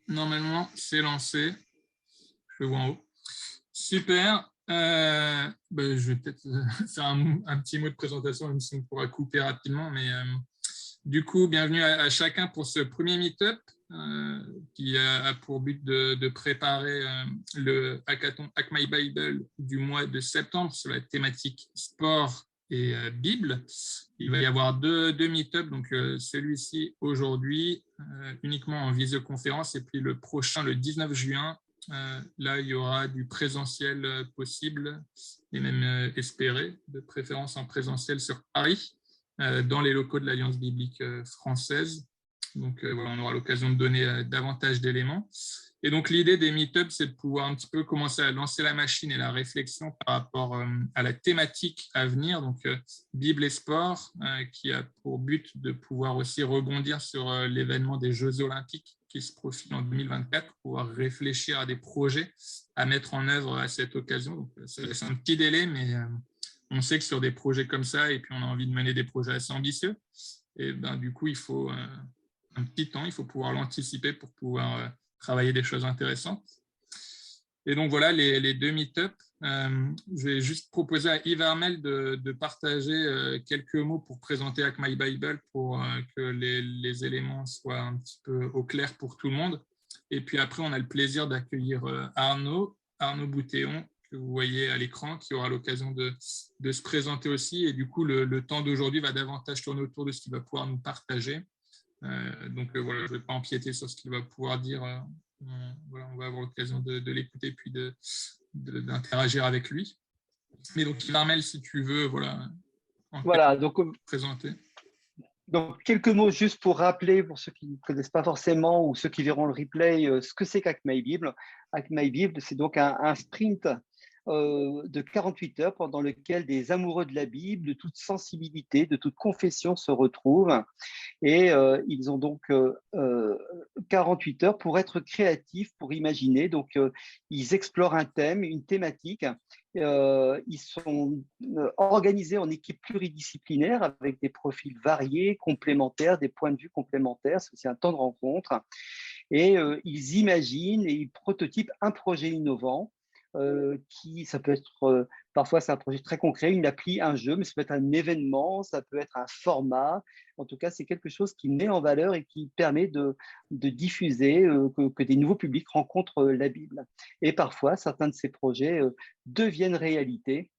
Normalement, c'est lancé. Je le vois en haut. Super. Je vais peut-être faire un petit mot de présentation, même si on pourra couper rapidement. Mais du coup, bienvenue à chacun pour ce premier meet-up qui a pour but de préparer le hackathon Hack My Bible du mois de septembre sur la thématique sport et Bible. Il va y avoir deux meet-ups, donc celui-ci aujourd'hui uniquement en visioconférence et puis le prochain le 19 juin. Là, il y aura du présentiel possible et même espéré, de préférence en présentiel sur Paris, dans les locaux de l'Alliance biblique française. Donc, voilà, on aura l'occasion de donner davantage d'éléments. Et donc, l'idée des meet-ups, c'est de pouvoir un petit peu commencer à lancer la machine et la réflexion par rapport à la thématique à venir, donc Bible et sport, qui a pour but de pouvoir aussi rebondir sur l'événement des Jeux Olympiques qui se profile en 2024, pour pouvoir réfléchir à des projets à mettre en œuvre à cette occasion. Donc, ça laisse un petit délai, mais on sait que sur des projets comme ça, et puis on a envie de mener des projets assez ambitieux, et du coup, il faut un petit temps, il faut pouvoir l'anticiper pour pouvoir travailler des choses intéressantes. Et donc voilà les deux meet-ups. Je vais juste proposer à Yves Armel de partager quelques mots pour présenter Hack My Bible, pour que les éléments soient un petit peu au clair pour tout le monde. Et puis après, on a le plaisir d'accueillir Arnaud Boutéon, que vous voyez à l'écran, qui aura l'occasion de se présenter aussi. Et du coup, le temps d'aujourd'hui va davantage tourner autour de ce qu'il va pouvoir nous partager. Donc voilà, je ne vais pas empiéter sur ce qu'il va pouvoir dire. Voilà, on va avoir l'occasion de l'écouter puis d'interagir avec lui. Mais donc, Armel, si tu veux, voilà, donc présenter. Donc, quelques mots juste pour rappeler, pour ceux qui ne connaissent pas forcément ou ceux qui verront le replay, ce que c'est qu'Hack My Bible. Hack My Bible, c'est donc un sprint de 48 heures pendant lequel des amoureux de la Bible, de toute sensibilité, de toute confession se retrouvent. Et ils ont donc 48 heures pour être créatifs, pour imaginer. Donc, ils explorent un thème, une thématique. Ils sont organisés en équipes pluridisciplinaires avec des profils variés, complémentaires, des points de vue complémentaires. C'est aussi un temps de rencontre. Et ils imaginent et ils prototypent un projet innovant. Ça peut être, parfois c'est un projet très concret, une appli, un jeu, mais ça peut être un événement, ça peut être un format. En tout cas, c'est quelque chose qui met en valeur et qui permet de diffuser, que des nouveaux publics rencontrent la Bible. Et parfois, certains de ces projets deviennent réalité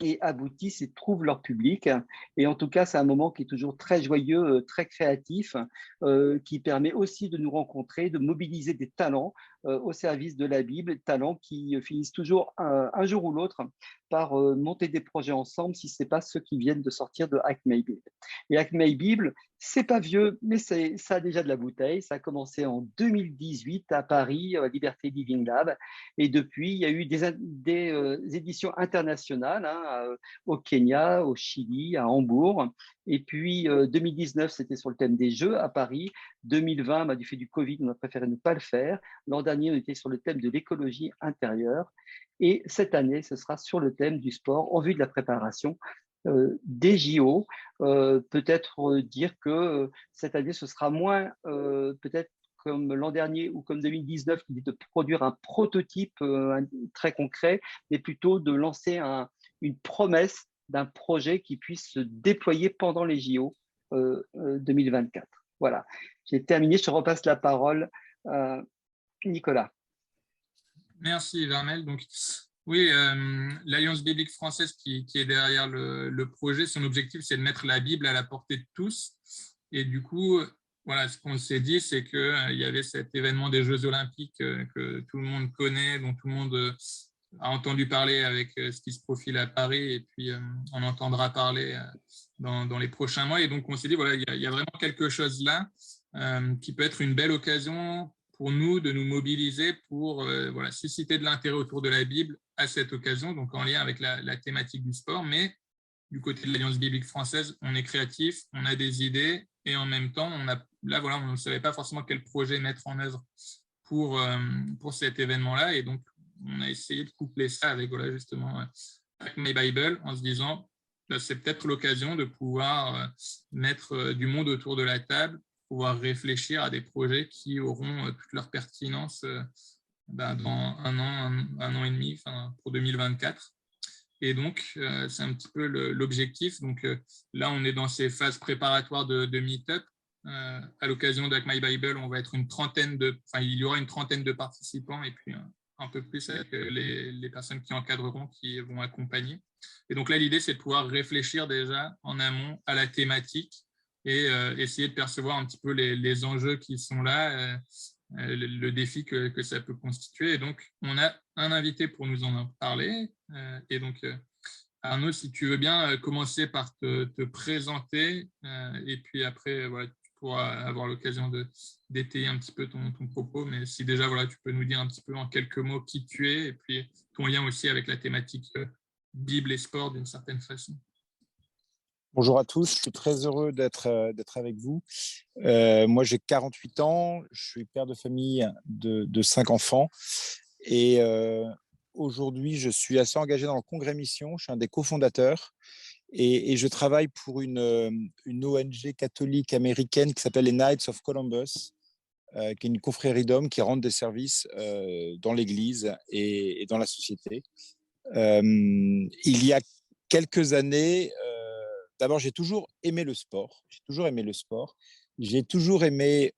et aboutissent et trouvent leur public. Et en tout cas, c'est un moment qui est toujours très joyeux, très créatif, qui permet aussi de nous rencontrer, de mobiliser des talents au service de la Bible, talents qui finissent toujours un jour ou l'autre par monter des projets ensemble, si ce n'est pas ceux qui viennent de sortir de Hack My Bible. Et Hack My Bible, c'est pas vieux, mais ça a déjà de la bouteille. Ça a commencé en 2018 à Paris, à Liberté Living Lab. Et depuis, il y a eu des éditions internationales, au Kenya, au Chili, à Hambourg. Et puis, 2019, c'était sur le thème des Jeux à Paris. 2020, du fait du Covid, on a préféré ne pas le faire. L'an dernier, on était sur le thème de l'écologie intérieure. Et cette année, ce sera sur le thème du sport en vue de la préparation des JO. Peut-être dire que cette année, ce sera moins peut-être comme l'an dernier ou comme 2019, qui était de produire un prototype très concret, mais plutôt de lancer une promesse d'un projet qui puisse se déployer pendant les JO 2024. Voilà, j'ai terminé, je te repasse la parole, Nicolas. Merci, Vermel. Donc, oui, l'Alliance biblique française qui est derrière le projet, son objectif, c'est de mettre la Bible à la portée de tous. Et du coup, voilà, ce qu'on s'est dit, c'est qu'il y avait cet événement des Jeux Olympiques que tout le monde connaît, dont tout le monde a entendu parler avec ce qui se profile à Paris, et puis on entendra parler dans les prochains mois. Et donc, on s'est dit, voilà, il y a vraiment quelque chose là qui peut être une belle occasion pour nous de nous mobiliser pour susciter de l'intérêt autour de la Bible à cette occasion, donc en lien avec la thématique du sport. Mais du côté de l'Alliance biblique française, on est créatif, on a des idées, et en même temps, on ne savait pas forcément quel projet mettre en œuvre pour cet événement-là. Et donc, on a essayé de coupler ça avec justement Hack My Bible, en se disant c'est peut-être l'occasion de pouvoir mettre du monde autour de la table pouvoir réfléchir à des projets qui auront toute leur pertinence dans un an et demi, pour 2024. Et donc, c'est un petit peu l'objectif. Donc là, on est dans ces phases préparatoires de meet-up. À l'occasion d'Hack My Bible, on va être il y aura une trentaine de participants et puis un peu plus avec les personnes qui encadreront, qui vont accompagner. Et donc là, l'idée, c'est de pouvoir réfléchir déjà en amont à la thématique et essayer de percevoir un petit peu les enjeux qui sont là, le défi que ça peut constituer. Et donc, on a un invité pour nous en parler. Et donc, Arnaud, si tu veux bien commencer par te présenter, et puis après, voilà, tu pourras avoir l'occasion d'étayer un petit peu ton propos. Mais si déjà, voilà, tu peux nous dire un petit peu en quelques mots qui tu es, et puis ton lien aussi avec la thématique Bible et sport d'une certaine façon. Bonjour à tous, je suis très heureux d'être avec vous. Moi, j'ai 48 ans, je suis père de famille de 5 enfants et aujourd'hui, je suis assez engagé dans le Congrès Mission, je suis un des cofondateurs et je travaille pour une ONG catholique américaine qui s'appelle les Knights of Columbus, qui est une confrérie d'hommes qui rendent des services dans l'Église et dans la société. Il y a quelques années, d'abord, j'ai toujours aimé le sport. J'ai toujours aimé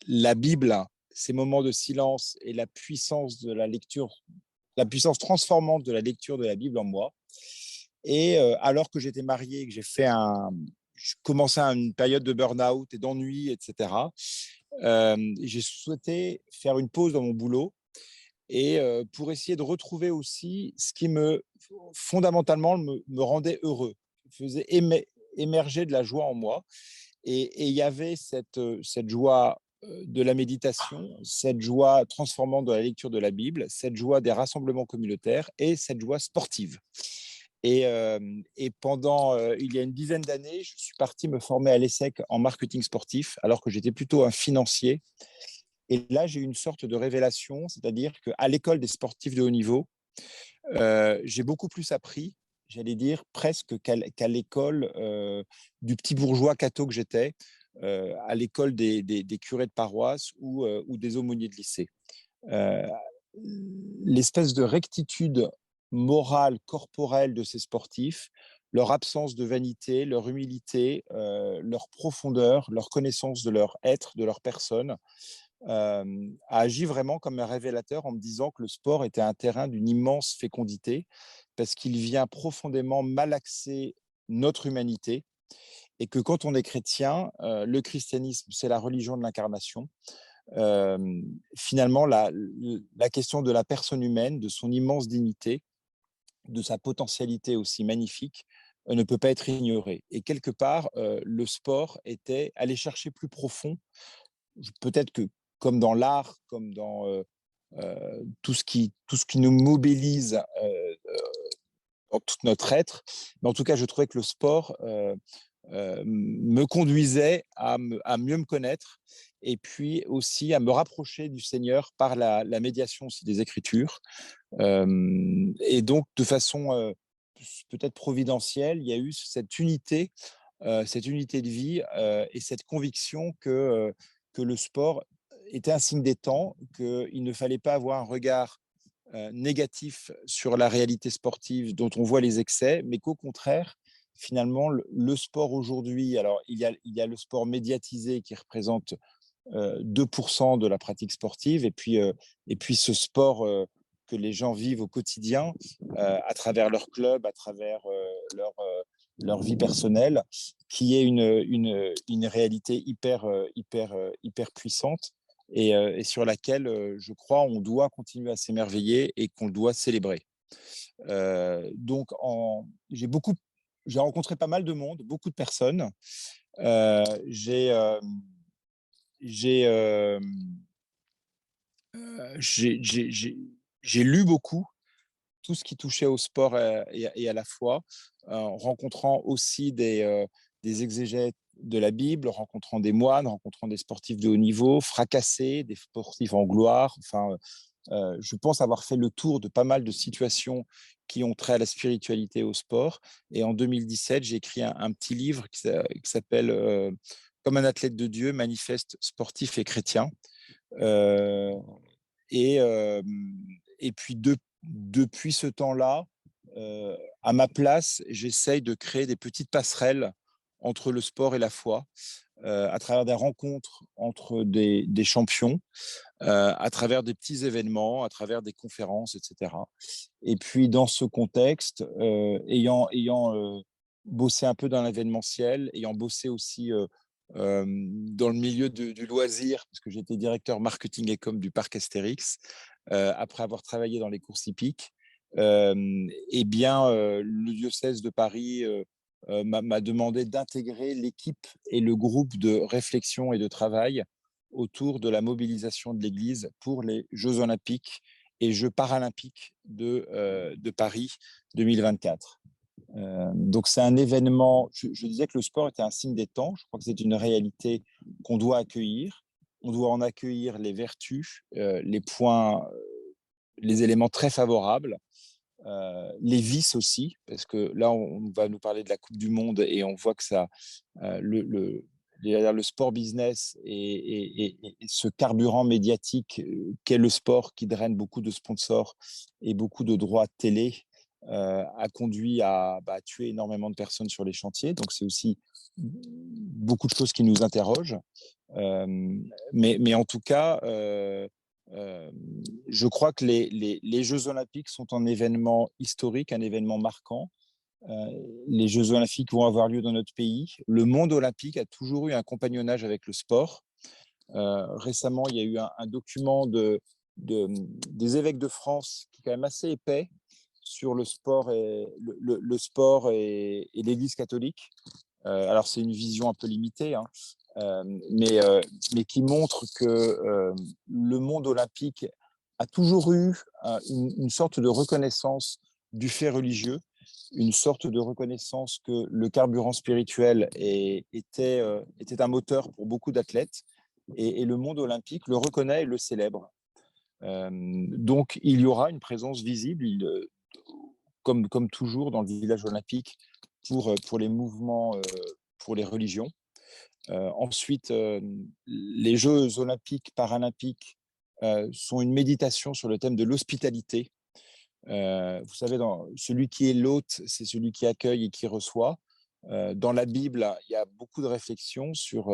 la Bible, ces moments de silence et la puissance de la lecture, la puissance transformante de la lecture de la Bible en moi. Et alors que j'étais marié, que je commençais une période de burn-out et d'ennui, etc., j'ai souhaité faire une pause dans mon boulot et pour essayer de retrouver aussi ce qui fondamentalement me rendait heureux, faisait émerger de la joie en moi. Et il y avait cette joie de la méditation, cette joie transformante de la lecture de la Bible, cette joie des rassemblements communautaires et cette joie sportive. Et pendant, il y a une dizaine d'années, je suis parti me former à l'ESSEC en marketing sportif, alors que j'étais plutôt un financier. Et là, j'ai eu une sorte de révélation, c'est-à-dire qu'à l'école des sportifs de haut niveau, j'ai beaucoup plus appris, j'allais dire, presque qu'à l'école du petit bourgeois catho que j'étais, à l'école des curés de paroisse ou des aumôniers de lycée. L'espèce de rectitude morale, corporelle de ces sportifs, leur absence de vanité, leur humilité, leur profondeur, leur connaissance de leur être, de leur personne, a agi vraiment comme un révélateur en me disant que le sport était un terrain d'une immense fécondité parce qu'il vient profondément malaxer notre humanité et que quand on est chrétien, le christianisme, c'est la religion de l'incarnation. Finalement, la question de la personne humaine, de son immense dignité, de sa potentialité aussi magnifique, ne peut pas être ignorée. Et quelque part, le sport était aller chercher plus profond. Peut-être que comme dans l'art, comme dans tout ce qui nous mobilise dans tout notre être. Mais en tout cas, je trouvais que le sport me conduisait à mieux me connaître et puis aussi à me rapprocher du Seigneur par la médiation aussi des Écritures. Et donc, de façon peut-être providentielle, il y a eu cette unité de vie et cette conviction que le sport était un signe des temps, qu'il ne fallait pas avoir un regard négatif sur la réalité sportive dont on voit les excès, mais qu'au contraire, finalement, le sport aujourd'hui, alors il y a le sport médiatisé qui représente 2% de la pratique sportive, et puis ce sport que les gens vivent au quotidien à travers leur club, à travers leur vie personnelle, qui est une réalité hyper puissante et sur laquelle, je crois, on doit continuer à s'émerveiller et qu'on doit célébrer. Donc, j'ai rencontré pas mal de monde, beaucoup de personnes. J'ai lu beaucoup tout ce qui touchait au sport et à la foi, en rencontrant aussi des exégètes de la Bible, rencontrant des moines, rencontrant des sportifs de haut niveau, fracassés, des sportifs en gloire. Enfin, je pense avoir fait le tour de pas mal de situations qui ont trait à la spiritualité et au sport. Et en 2017, j'ai écrit un petit livre qui s'appelle comme un athlète de Dieu, manifeste, sportif et chrétien. Euh, et, euh, et puis, depuis ce temps-là, à ma place, j'essaye de créer des petites passerelles entre le sport et la foi, à travers des rencontres entre des champions, à travers des petits événements, à travers des conférences, etc. Et puis, dans ce contexte, ayant bossé un peu dans l'événementiel, ayant bossé aussi dans le milieu du loisir, parce que j'étais directeur marketing et com du parc Astérix, après avoir travaillé dans les courses hippiques, eh bien, le diocèse de Paris m'a demandé d'intégrer l'équipe et le groupe de réflexion et de travail autour de la mobilisation de l'Église pour les Jeux olympiques et Jeux paralympiques de Paris 2024. Donc c'est un événement, je disais que le sport était un signe des temps, je crois que c'est une réalité qu'on doit accueillir. On doit en accueillir les vertus, les points, les éléments très favorables, les vices aussi, parce que là, on va nous parler de la Coupe du Monde et on voit que ça, le sport business et ce carburant médiatique qu'est le sport qui draine beaucoup de sponsors et beaucoup de droits télé a conduit à tuer énormément de personnes sur les chantiers. Donc, c'est aussi beaucoup de choses qui nous interrogent. Mais en tout cas, je crois que les Jeux olympiques sont un événement historique, un événement marquant. Les Jeux olympiques vont avoir lieu dans notre pays. Le monde olympique a toujours eu un compagnonnage avec le sport. Récemment, il y a eu un document des évêques de France qui est quand même assez épais sur le sport le sport et l'Église catholique. Alors, c'est une vision un peu limitée, hein, mais qui montre que le monde olympique a toujours eu une sorte de reconnaissance du fait religieux, une sorte de reconnaissance que le carburant spirituel était un moteur pour beaucoup d'athlètes, et le monde olympique le reconnaît et le célèbre. Donc, il y aura une présence visible, comme toujours dans le village olympique, pour les mouvements, pour les religions. Ensuite, les Jeux olympiques, paralympiques sont une méditation sur le thème de l'hospitalité. Vous savez, celui qui est l'hôte, c'est celui qui accueille et qui reçoit. Dans la Bible, il y a beaucoup de réflexions sur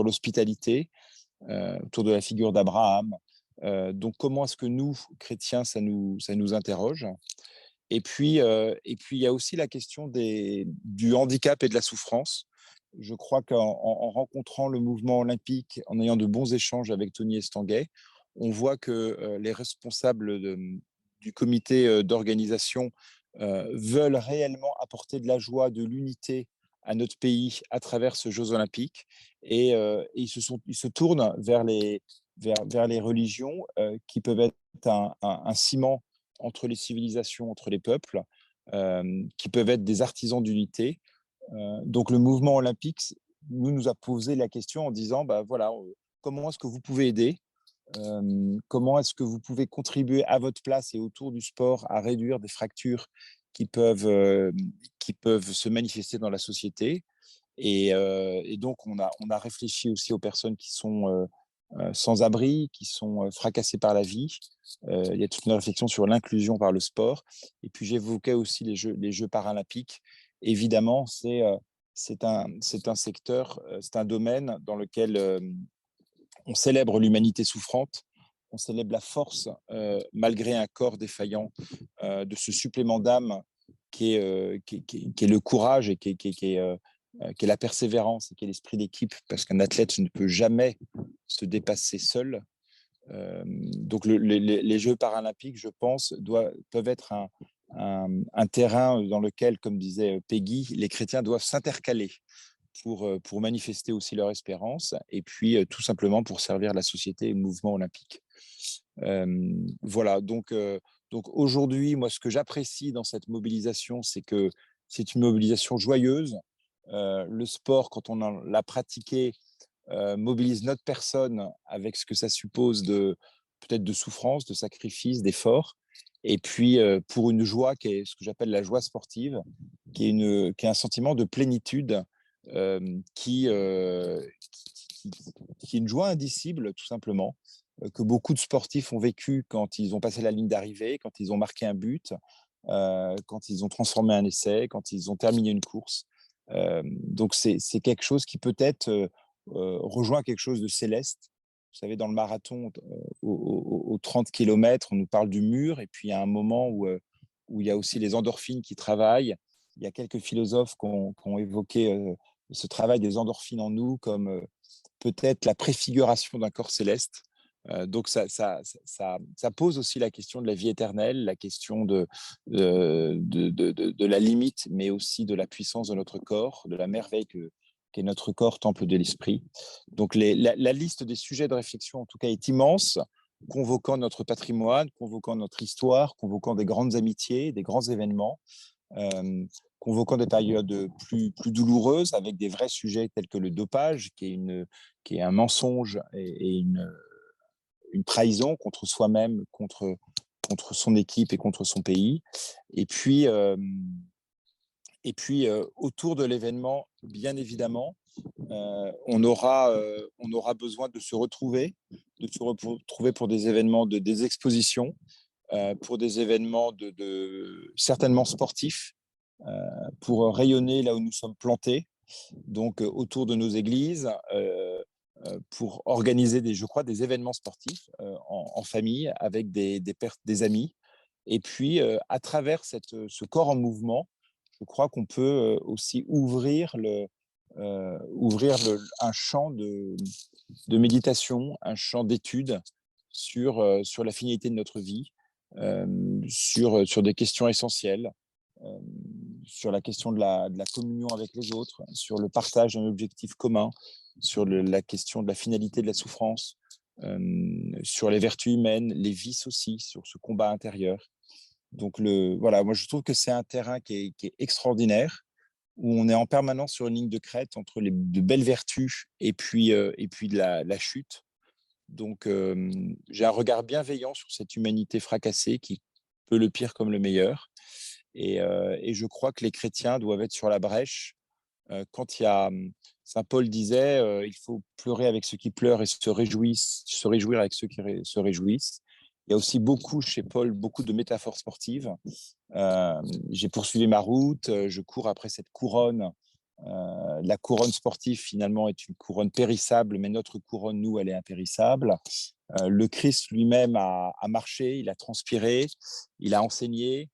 l'hospitalité, autour de la figure d'Abraham. Donc, comment est-ce que nous, chrétiens, ça nous interroge? Et puis, il y a aussi la question du handicap et de la souffrance. Je crois qu'en rencontrant le mouvement olympique, en ayant de bons échanges avec Tony Estanguet, on voit que les responsables du comité d'organisation veulent réellement apporter de la joie, de l'unité à notre pays à travers ces Jeux olympiques. Et ils se tournent vers les religions qui peuvent être un ciment entre les civilisations, entre les peuples, qui peuvent être des artisans d'unité. Donc le mouvement olympique nous a posé la question en disant, voilà, comment est-ce que vous pouvez aider, comment est-ce que vous pouvez contribuer à votre place et autour du sport à réduire des fractures qui peuvent se manifester dans la société. Et donc, on a réfléchi aussi aux personnes qui sont sans abri, qui sont fracassées par la vie. Il y a toute une réflexion sur l'inclusion par le sport. Et puis, j'évoquais aussi les Jeux paralympiques. Évidemment, c'est un secteur, c'est un domaine dans lequel on célèbre l'humanité souffrante, on célèbre la force, malgré un corps défaillant, de ce supplément d'âme qui est le courage et qui est la persévérance et qui est l'esprit d'équipe, parce qu'un athlète ne peut jamais se dépasser seul. Donc les Jeux paralympiques, je pense, peuvent être un terrain dans lequel, comme disait Peggy, les chrétiens doivent s'intercaler pour manifester aussi leur espérance, et puis tout simplement pour servir la société et le mouvement olympique. Voilà, donc aujourd'hui, moi, ce que j'apprécie dans cette mobilisation, c'est que c'est une mobilisation joyeuse. Le sport, quand on l'a pratiqué, mobilise notre personne avec ce que ça suppose peut-être de souffrance, de sacrifice, d'effort. Et puis, pour une joie qui est ce que j'appelle la joie sportive, qui est un sentiment de plénitude qui est une joie indicible, tout simplement, que beaucoup de sportifs ont vécu quand ils ont passé la ligne d'arrivée, quand ils ont marqué un but, quand ils ont transformé un essai, quand ils ont terminé une course. Donc, c'est quelque chose qui peut-être rejoint quelque chose de céleste. Vous savez, dans le marathon, aux 30 km, on nous parle du mur, et puis il y a un moment où il y a aussi les endorphines qui travaillent. Il y a quelques philosophes qui ont évoqué ce travail des endorphines en nous comme peut-être la préfiguration d'un corps céleste. Donc, ça pose aussi la question de la vie éternelle, la question de la limite, mais aussi de la puissance de notre corps, de la merveille qu'est notre corps, temple de l'esprit. Donc, la liste des sujets de réflexion, en tout cas, est immense, convoquant notre patrimoine, convoquant notre histoire, convoquant des grandes amitiés, des grands événements, convoquant des périodes plus douloureuses avec des vrais sujets tels que le dopage, qui est un mensonge et une trahison contre soi-même, contre son équipe et contre son pays. Et puis autour de l'événement, bien évidemment, on aura besoin de se retrouver pour des événements, des expositions, pour des événements certainement sportifs, pour rayonner là où nous sommes plantés, donc autour de nos églises, pour organiser des événements sportifs en famille avec des amis. Et puis, à travers ce corps en mouvement, je crois qu'on peut aussi ouvrir un champ de méditation, un champ d'étude sur la finalité de notre vie, sur des questions essentielles, sur la question de la communion avec les autres, sur le partage d'un objectif commun, sur la question de la finalité de la souffrance, sur les vertus humaines, les vices aussi, sur ce combat intérieur. Donc, voilà, moi je trouve que c'est un terrain qui est extraordinaire, où on est en permanence sur une ligne de crête entre de belles vertus et puis de la chute. Donc, j'ai un regard bienveillant sur cette humanité fracassée qui peut le pire comme le meilleur. Et je crois que les chrétiens doivent être sur la brèche. Quand il y a, Saint Paul disait, il faut pleurer avec ceux qui pleurent et se réjouir avec ceux qui se réjouissent. Il y a aussi chez Paul beaucoup de métaphores sportives. J'ai poursuivi ma route, je cours après cette couronne. La couronne sportive, finalement, est une couronne périssable, mais notre couronne, nous, elle est impérissable. Le Christ lui-même a marché, il a transpiré, il a enseigné.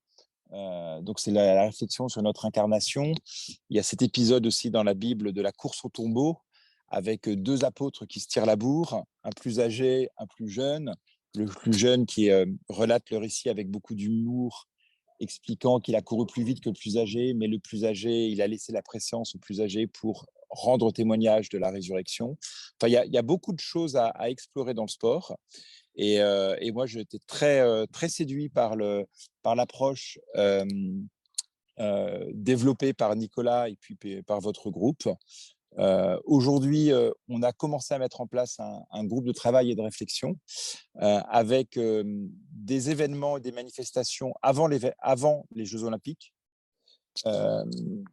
Donc, c'est la réflexion sur notre incarnation. Il y a cet épisode aussi dans la Bible de la course au tombeau, avec deux apôtres qui se tirent la bourre, un plus âgé, un plus jeune. Le plus jeune qui relate le récit avec beaucoup d'humour, expliquant qu'il a couru plus vite que le plus âgé, mais le plus âgé, il a laissé la préséance au plus âgé pour rendre témoignage de la résurrection. Enfin, il y a beaucoup de choses à explorer dans le sport. Et moi, j'étais très séduit par l'approche développée par Nicolas et puis par votre groupe. Aujourd'hui, on a commencé à mettre en place un groupe de travail et de réflexion avec des événements et des manifestations avant les Jeux Olympiques,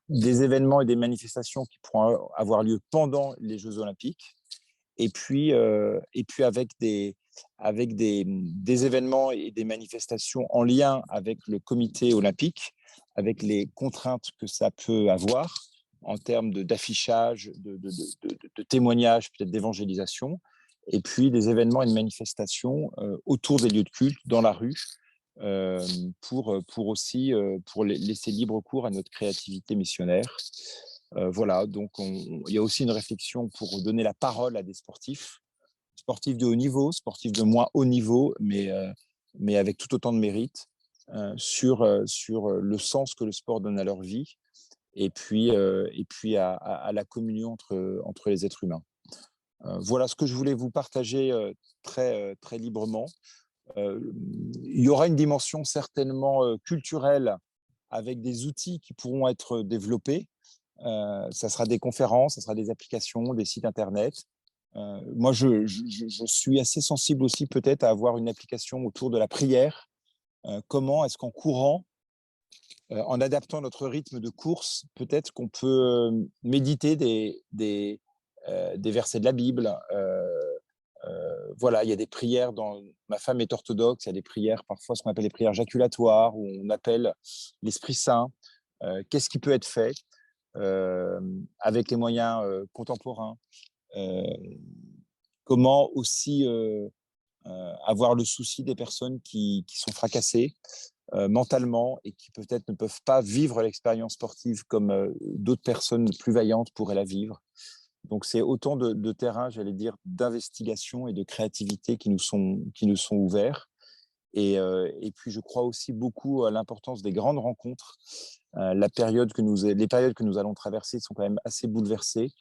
des événements et des manifestations qui pourront avoir lieu pendant les Jeux Olympiques, et puis avec des événements et des manifestations en lien avec le comité olympique, avec les contraintes que ça peut avoir en termes d'affichage, de témoignage, peut-être d'évangélisation, et puis des événements et de manifestations autour des lieux de culte, dans la rue, pour laisser libre cours à notre créativité missionnaire. Voilà, donc il y a aussi une réflexion pour donner la parole à des sportifs de haut niveau, sportifs de moins haut niveau, mais avec tout autant de mérite, sur le sens que le sport donne à leur vie, et puis à la communion entre les êtres humains. Voilà ce que je voulais vous partager très librement. Il y aura une dimension certainement culturelle avec des outils qui pourront être développés. Ça sera des conférences, ça sera des applications, des sites internet. Moi, je suis assez sensible aussi peut-être à avoir une application autour de la prière. Comment est-ce qu'en courant, en adaptant notre rythme de course, peut-être qu'on peut méditer des versets de la Bible. Voilà, il y a des prières. Ma femme est orthodoxe, il y a des prières, parfois ce qu'on appelle les prières jaculatoires, où on appelle l'Esprit Saint. Qu'est-ce qui peut être fait avec les moyens contemporains? Comment aussi avoir le souci des personnes qui sont fracassées mentalement et qui peut-être ne peuvent pas vivre l'expérience sportive comme d'autres personnes plus vaillantes pourraient la vivre. Donc, c'est autant de terrains, j'allais dire, d'investigation et de créativité qui nous sont ouverts. Et puis, je crois aussi beaucoup à l'importance des grandes rencontres. Les périodes que nous allons traverser sont quand même assez bouleversées.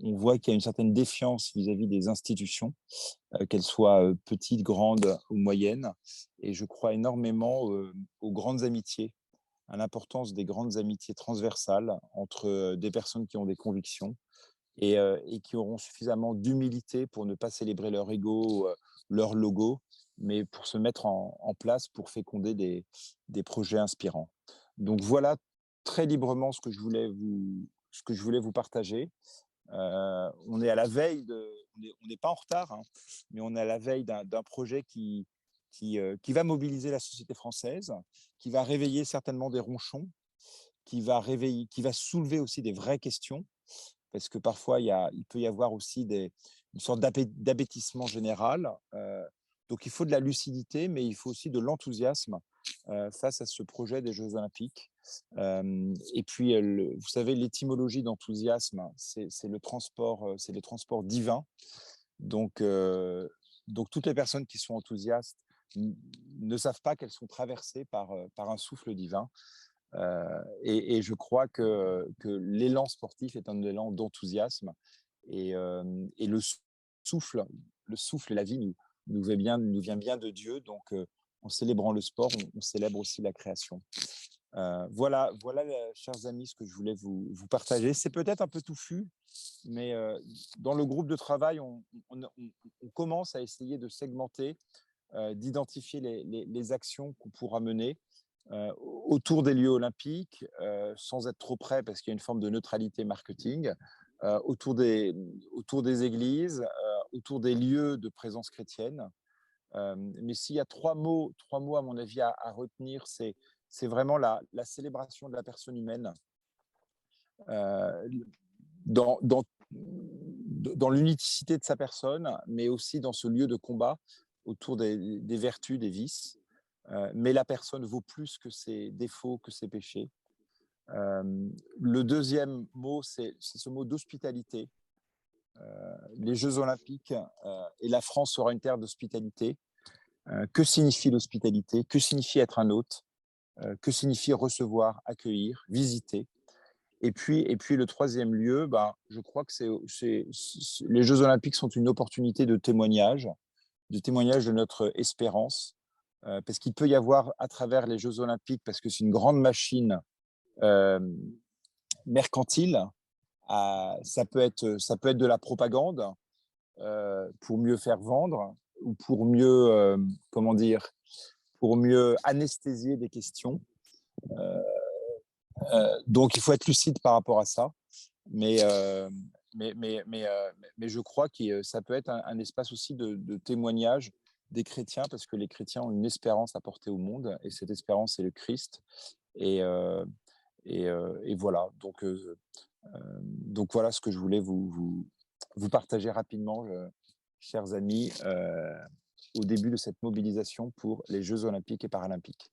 On voit qu'il y a une certaine défiance vis-à-vis des institutions, qu'elles soient petites, grandes ou moyennes. Et je crois énormément aux grandes amitiés, à l'importance des grandes amitiés transversales entre des personnes qui ont des convictions et qui auront suffisamment d'humilité pour ne pas célébrer leur ego, leur logo, mais pour se mettre en place pour féconder des projets inspirants. Donc voilà très librement ce que je voulais vous partager. On est à la veille on n'est pas en retard, hein, mais on est à la veille d'un projet qui va mobiliser la société française, qui va réveiller certainement des ronchons, qui va soulever aussi des vraies questions, parce que parfois il peut y avoir aussi une sorte d'abêtissement général. Donc il faut de la lucidité, mais il faut aussi de l'enthousiasme face à ce projet des Jeux Olympiques. Et puis, vous savez, l'étymologie d'enthousiasme, c'est le transport divin. Donc toutes les personnes qui sont enthousiastes ne savent pas qu'elles sont traversées par un souffle divin. Et je crois que l'élan sportif est un élan d'enthousiasme. Et le souffle et la vie nous vient bien de Dieu. Donc, en célébrant le sport, on célèbre aussi la création. Voilà, chers amis, ce que je voulais vous partager. C'est peut-être un peu touffu, mais dans le groupe de travail, on commence à essayer de segmenter, d'identifier les actions qu'on pourra mener autour des lieux olympiques, sans être trop près, parce qu'il y a une forme de neutralité marketing, autour des églises, autour des lieux de présence chrétienne. Mais s'il y a trois mots à mon avis à retenir, c'est vraiment la célébration de la personne humaine dans l'unicité de sa personne, mais aussi dans ce lieu de combat autour des vertus, des vices. Mais la personne vaut plus que ses défauts, que ses péchés. Le deuxième mot, c'est ce mot d'hospitalité. Les Jeux Olympiques et la France sera une terre d'hospitalité. Que signifie l'hospitalité? Que signifie être un hôte? Que signifie recevoir, accueillir, visiter? Et puis le troisième lieu, je crois que les Jeux Olympiques sont une opportunité de témoignage de notre espérance, parce qu'il peut y avoir à travers les Jeux Olympiques, parce que c'est une grande machine mercantile, ça peut être de la propagande pour mieux faire vendre ou pour mieux, pour mieux anesthésier des questions. Donc il faut être lucide par rapport à ça, mais je crois que ça peut être un espace aussi de témoignage des chrétiens, parce que les chrétiens ont une espérance à porter au monde, et cette espérance, c'est le Christ. Et voilà. Donc voilà ce que je voulais vous partager rapidement, chers amis, au début de cette mobilisation pour les Jeux Olympiques et Paralympiques.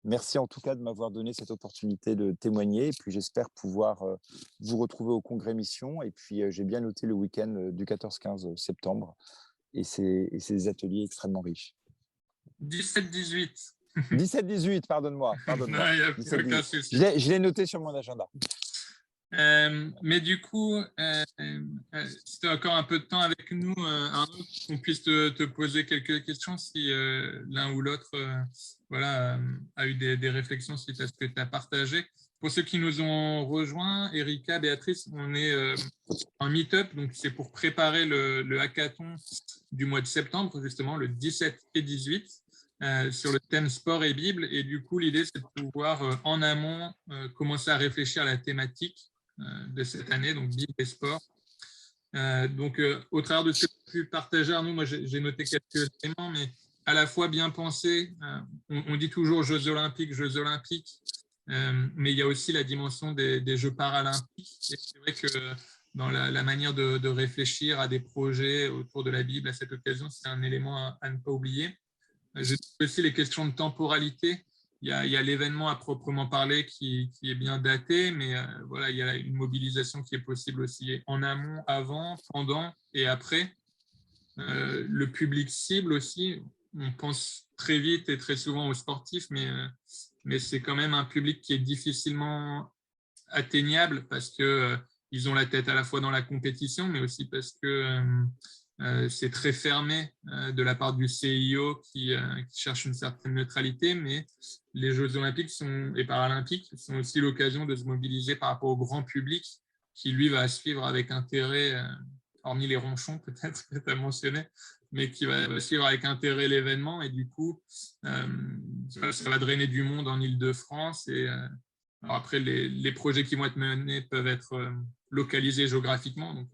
Merci en tout cas de m'avoir donné cette opportunité de témoigner, et puis j'espère pouvoir vous retrouver au Congrès Mission. Et puis j'ai bien noté le week-end du 14-15 septembre et ces ateliers extrêmement riches. 17-18. 17-18, pardonne-moi. Non, il n'y a aucun souci. Je l'ai noté sur mon agenda. Mais du coup, si tu as encore un peu de temps avec nous, Arnaud, qu'on puisse te poser quelques questions si l'un ou l'autre a eu des réflexions suite à ce que tu as partagé. Pour ceux qui nous ont rejoints, Erika, Béatrice, on est en meet-up, donc c'est pour préparer le hackathon du mois de septembre, justement, le 17 et 18. sur le thème sport et Bible. Et du coup, l'idée, c'est de pouvoir, en amont, commencer à réfléchir à la thématique de cette année, donc Bible et sport. Donc, au travers de ce que tu as pu partager, Arnaud, moi, j'ai noté quelques éléments, mais à la fois bien pensé. On dit toujours Jeux olympiques, mais il y a aussi la dimension des Jeux paralympiques. Et c'est vrai que dans la manière de réfléchir à des projets autour de la Bible à cette occasion, c'est un élément à ne pas oublier. Je trouve aussi les questions de temporalité. Il y a l'événement à proprement parler qui est bien daté, mais voilà, il y a une mobilisation qui est possible aussi en amont, avant, pendant et après. Le public cible aussi, on pense très vite et très souvent aux sportifs, mais c'est quand même un public qui est difficilement atteignable parce que ils ont la tête à la fois dans la compétition, mais aussi parce que c'est très fermé de la part du CIO qui cherche une certaine neutralité, mais les Jeux olympiques et paralympiques sont aussi l'occasion de se mobiliser par rapport au grand public qui, lui, va suivre avec intérêt, hormis les ronchons peut-être que tu as mentionné, mais qui va suivre avec intérêt l'événement. Et du coup, ça va drainer du monde en Île-de-France. Et alors après, les projets qui vont être menés peuvent être localisés géographiquement. Donc,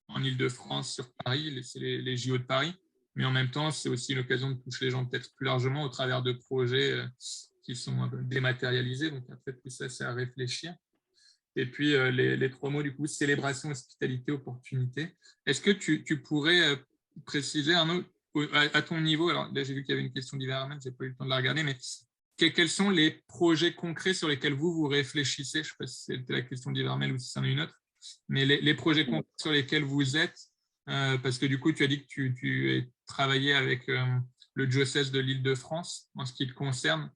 en Île-de-France, sur Paris, c'est les JO de Paris. Mais en même temps, c'est aussi l'occasion de toucher les gens peut-être plus largement au travers de projets qui sont un peu dématérialisés. Donc après, tout ça, c'est à réfléchir. Et puis, les trois mots, du coup, célébration, hospitalité, opportunité. Est-ce que tu pourrais préciser, Arnaud, à ton niveau, alors là, j'ai vu qu'il y avait une question d'Iverman, je n'ai pas eu le temps de la regarder, mais quels sont les projets concrets sur lesquels vous réfléchissez? Je ne sais pas si c'était la question d'Iverman ou si c'en est une autre, mais les projets concrets sur lesquels vous êtes, parce que du coup, tu as dit que tu as travaillé avec le diocèse de l'Île-de-France en ce qui te concerne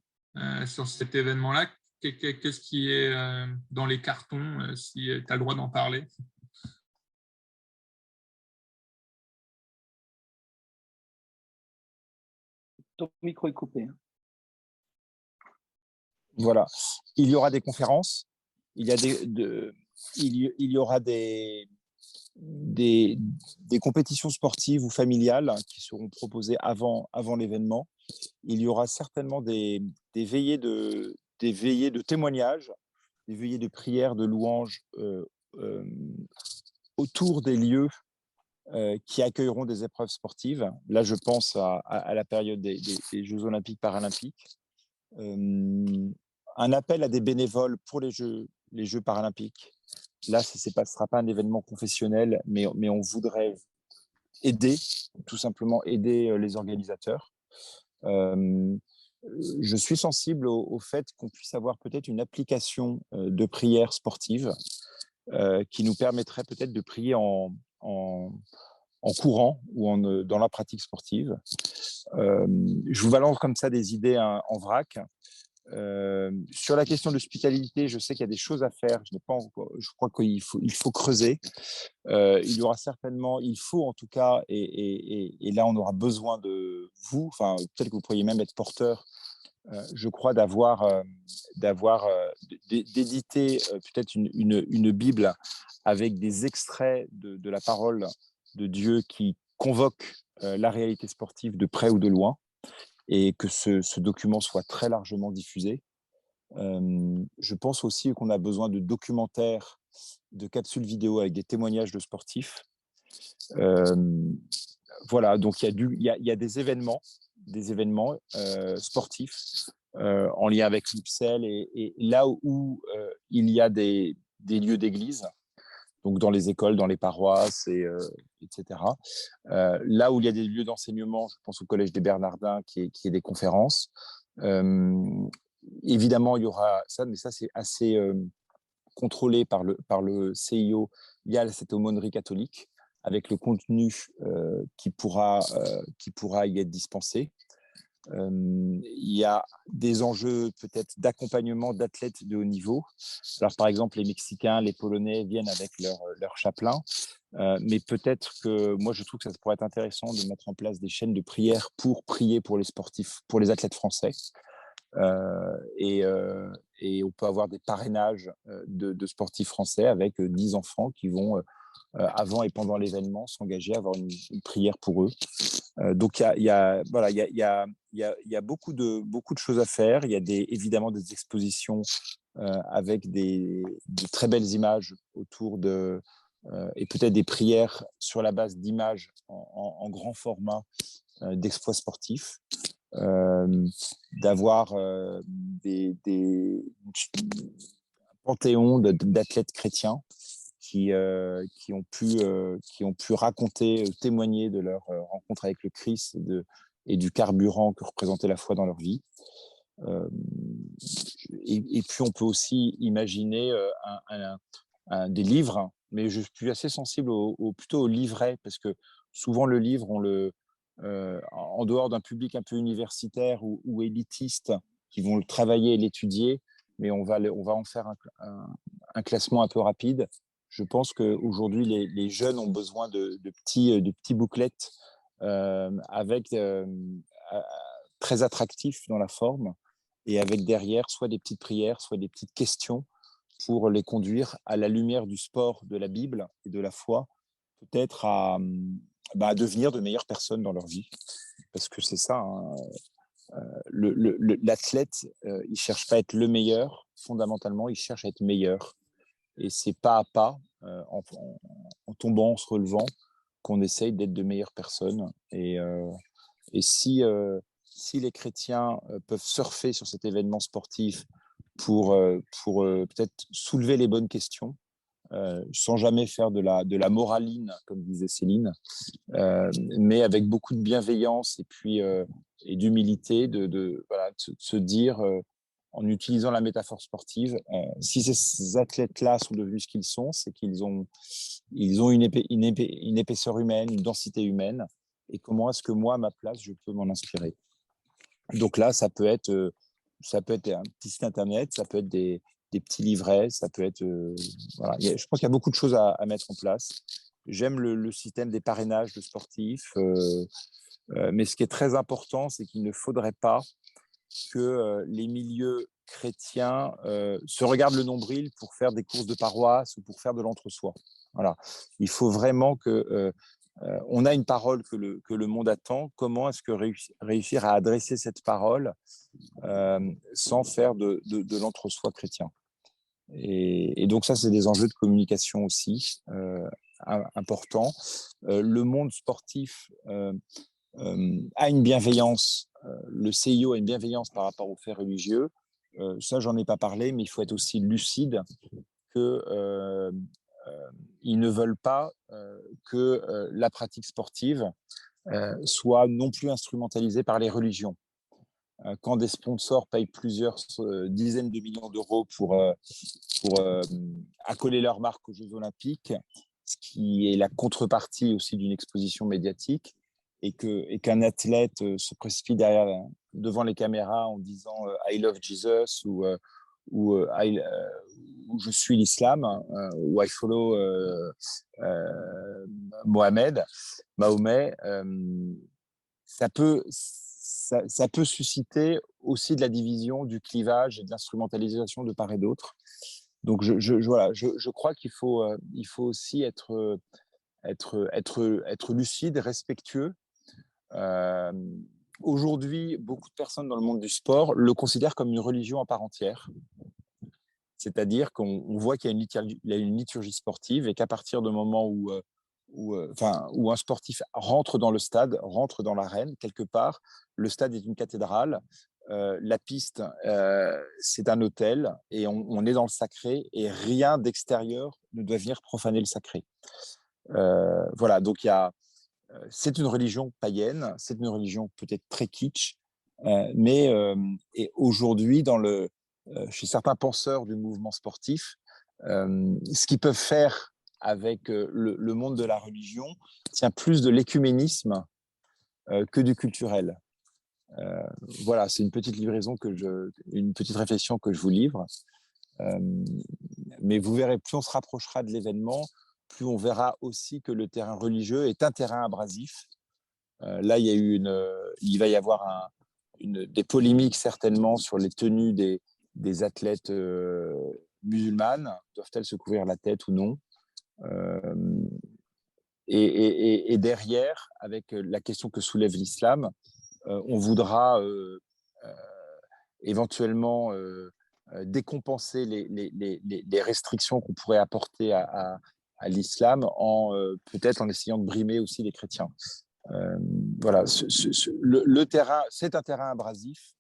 sur cet événement-là. Qu'est-ce qui est dans les cartons, si tu as le droit d'en parler? Ton micro est coupé. Voilà. Il y aura des conférences, il y aura des compétitions sportives ou familiales qui seront proposées avant l'événement. Il y aura certainement des veillées de témoignages, des veillées de prières, de louanges autour des lieux qui accueilleront des épreuves sportives. Là, je pense à la période des Jeux olympiques paralympiques. Un appel à des bénévoles pour les Jeux paralympiques. Là, ce ne sera pas un événement confessionnel, mais on voudrait aider, tout simplement aider les organisateurs. Je suis sensible au fait qu'on puisse avoir peut-être une application de prière sportive qui nous permettrait peut-être de prier en courant ou dans la pratique sportive. Je vous balance comme ça des idées en vrac. Sur la question de l'hospitalité, je sais qu'il y a des choses à faire. Je crois qu'il faut creuser. Il faut en tout cas, et là on aura besoin de vous. Enfin, peut-être que vous pourriez même être porteur. Je crois d'éditer peut-être une Bible avec des extraits de la parole de Dieu qui convoque la réalité sportive de près ou de loin, et que ce document soit très largement diffusé. Je pense aussi qu'on a besoin de documentaires, de capsules vidéo avec des témoignages de sportifs. Voilà, donc il y a des événements sportifs en lien avec l'IPSEL et là où il y a des lieux d'église, donc dans les écoles, dans les paroisses, etc. Là où il y a des lieux d'enseignement, je pense au Collège des Bernardins qui est des conférences. Évidemment, il y aura ça, mais ça, c'est assez contrôlé par le CIO. Il y a cette aumônerie catholique avec le contenu qui pourra y être dispensé. Il y a des enjeux peut-être d'accompagnement d'athlètes de haut niveau. Alors, par exemple, les Mexicains, les Polonais viennent avec leur chapelain. Mais peut-être que moi, je trouve que ça pourrait être intéressant de mettre en place des chaînes de prière pour prier pour les sportifs, pour les athlètes français. Et on peut avoir des parrainages de sportifs français avec 10 enfants qui vont avant et pendant l'événement, s'engager à avoir une prière pour eux. Donc, il y a beaucoup de choses à faire. Il y a évidemment des expositions avec de très belles images autour et peut-être des prières sur la base d'images en grand format d'exploits sportifs. D'avoir des panthéons d'athlètes chrétiens qui ont pu raconter, témoigner de leur rencontre avec le Christ et du carburant que représentait la foi dans leur vie. Et puis, on peut aussi imaginer des livres, mais je suis assez sensible plutôt au livret, parce que souvent, le livre, en dehors d'un public un peu universitaire ou élitiste, qui vont le travailler et l'étudier, mais on va en faire un classement un peu rapide. Je pense qu'aujourd'hui, les jeunes ont besoin de petits bouclettes très attractifs dans la forme, et avec derrière soit des petites prières, soit des petites questions pour les conduire à la lumière du sport, de la Bible et de la foi, peut-être à devenir de meilleures personnes dans leur vie. Parce que c'est ça, hein. L'athlète, il ne cherche pas à être le meilleur, fondamentalement, il cherche à être meilleur. Et c'est pas à pas, en tombant, en se relevant, qu'on essaye d'être de meilleures personnes. Et si les chrétiens peuvent surfer sur cet événement sportif pour peut-être soulever les bonnes questions, sans jamais faire de la moraline, comme disait Céline, mais avec beaucoup de bienveillance et d'humilité, de se dire, en utilisant la métaphore sportive, si ces athlètes-là sont devenus ce qu'ils sont, c'est qu'ils ont une épaisseur humaine, une densité humaine, et comment est-ce que moi, à ma place, je peux m'en inspirer. Donc là, ça peut être un petit site internet, ça peut être des petits livrets, ça peut être... voilà. Je pense qu'il y a beaucoup de choses à mettre en place. J'aime le système des parrainages de sportifs, mais ce qui est très important, c'est qu'il ne faudrait pas que les milieux chrétiens se regardent le nombril pour faire des courses de paroisse ou pour faire de l'entre-soi. Voilà. Il faut vraiment on a une parole que le monde attend. Comment est-ce que réussir à adresser cette parole sans faire de l'entre-soi chrétien? Et donc ça, c'est des enjeux de communication aussi importants. Le monde sportif a une bienveillance, le CIO a une bienveillance par rapport aux faits religieux. Ça, j'en ai pas parlé, mais il faut être aussi lucide que ils ne veulent pas que la pratique sportive soit non plus instrumentalisée par les religions. Quand des sponsors payent plusieurs dizaines de millions d'euros pour accoler leur marque aux Jeux Olympiques, ce qui est la contrepartie aussi d'une exposition médiatique, et qu'un athlète se précipite devant les caméras en disant I love Jesus ou je suis l'islam, ou I follow Mahomet, ça peut susciter aussi de la division, du clivage et de l'instrumentalisation de part et d'autre. Donc, je crois qu'il faut aussi être lucide, respectueux. Aujourd'hui, beaucoup de personnes dans le monde du sport le considèrent comme une religion à part entière. C'est-à-dire qu'on voit qu'il y a une liturgie sportive, et qu'à partir du moment où un sportif rentre dans le stade, rentre dans l'arène, quelque part, le stade est une cathédrale, la piste, c'est un autel, et on est dans le sacré, et rien d'extérieur ne doit venir profaner le sacré. Voilà, donc c'est une religion païenne, c'est une religion peut-être très kitsch, mais et aujourd'hui, chez certains penseurs du mouvement sportif, ce qu'ils peuvent faire avec le monde de la religion tient plus de l'écuménisme que du culturel. Voilà, c'est une petite une petite réflexion que je vous livre. Mais vous verrez, plus on se rapprochera de l'événement, plus on verra aussi que le terrain religieux est un terrain abrasif. Là, il va y avoir des polémiques certainement sur les tenues des athlètes musulmanes. Doivent-elles se couvrir la tête ou non? Et derrière, avec la question que soulève l'islam, on voudra éventuellement décompenser les restrictions qu'on pourrait apporter à l'islam peut-être en essayant de brimer aussi les chrétiens. Voilà, le terrain, c'est un terrain abrasif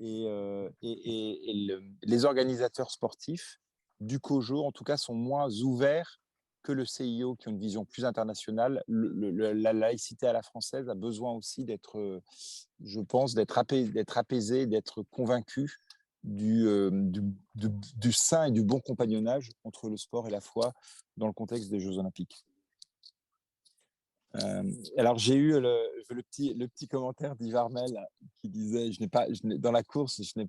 les organisateurs sportifs du COJO, en tout cas, sont moins ouverts que le CIO, qui ont une vision plus internationale. La laïcité à la française a besoin aussi d'être, je pense, d'être apaisé, d'être convaincu du sain et du bon compagnonnage entre le sport et la foi dans le contexte des Jeux Olympiques. Alors j'ai eu le petit commentaire d'Yvarmel qui disait dans la course je n'ai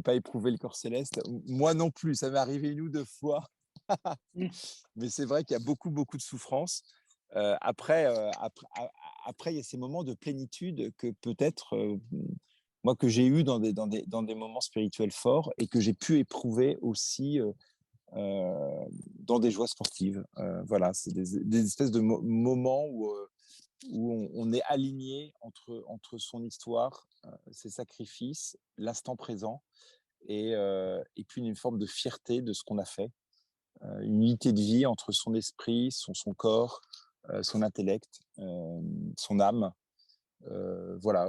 pas éprouvé le corps céleste. Moi non plus, ça m'est arrivé 1 ou 2 fois, mais c'est vrai qu'il y a beaucoup de souffrance. Après il y a ces moments de plénitude que peut-être moi que j'ai eu dans des moments spirituels forts et que j'ai pu éprouver aussi dans des joies sportives. Voilà, c'est des espèces de moments où on est aligné entre son histoire, ses sacrifices, l'instant présent, et puis une forme de fierté de ce qu'on a fait, une unité de vie entre son esprit, son corps, son intellect, son âme. Voilà,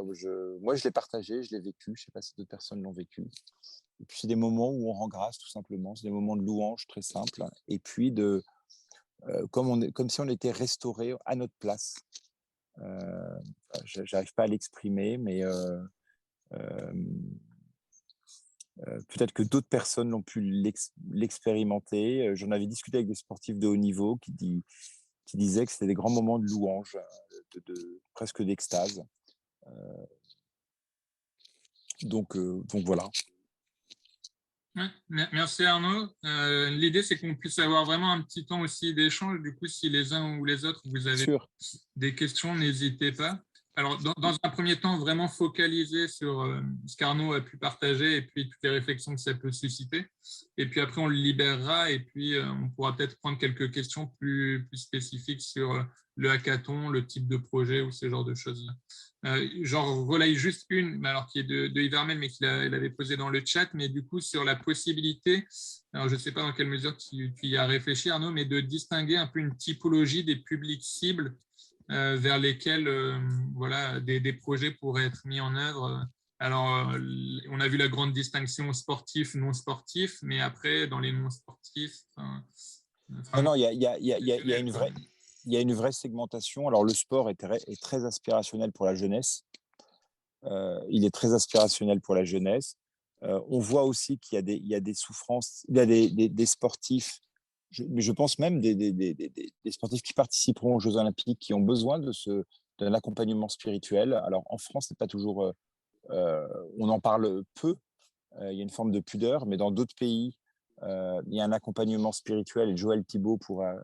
moi je l'ai partagé, je l'ai vécu, je ne sais pas si d'autres personnes l'ont vécu. Et puis, c'est des moments où on rend grâce, tout simplement. C'est des moments de louange très simples. Et puis, comme si on était restauré à notre place. Je n'arrive pas à l'exprimer, mais peut-être que d'autres personnes l'ont pu l'expérimenter. J'en avais discuté avec des sportifs de haut niveau qui disaient que c'était des grands moments de louange, presque d'extase. Donc voilà. Ouais, merci Arnaud. L'idée, c'est qu'on puisse avoir vraiment un petit temps aussi d'échange. Du coup, si les uns ou les autres, vous avez des questions, n'hésitez pas. Alors, dans un premier temps, vraiment focaliser sur ce qu'Arnaud a pu partager et puis toutes les réflexions que ça peut susciter. Et puis après, on le libérera et puis on pourra peut-être prendre quelques questions plus spécifiques sur le hackathon, le type de projet ou ce genre de choses-là. J'en relaye juste une, alors qui est de Yvarmel, mais qu'il avait posé dans le chat, mais du coup sur la possibilité, alors je ne sais pas dans quelle mesure tu y as réfléchi Arnaud, mais de distinguer un peu une typologie des publics cibles vers lesquels voilà, des projets pourraient être mis en œuvre. Alors, on a vu la grande distinction sportif, non sportif, mais après, dans les non sportifs… Non, il y a une vraie… Il y a une vraie segmentation. Alors, le sport est très aspirationnel pour la jeunesse. Il est très aspirationnel pour la jeunesse. On voit aussi qu'il y a des souffrances, il y a des sportifs, mais je pense même des sportifs qui participeront aux Jeux Olympiques qui ont besoin d'un accompagnement spirituel. Alors, en France, c'est pas toujours… on en parle peu. Il y a une forme de pudeur, mais dans d'autres pays, il y a un accompagnement spirituel, et Joël Thibault pourra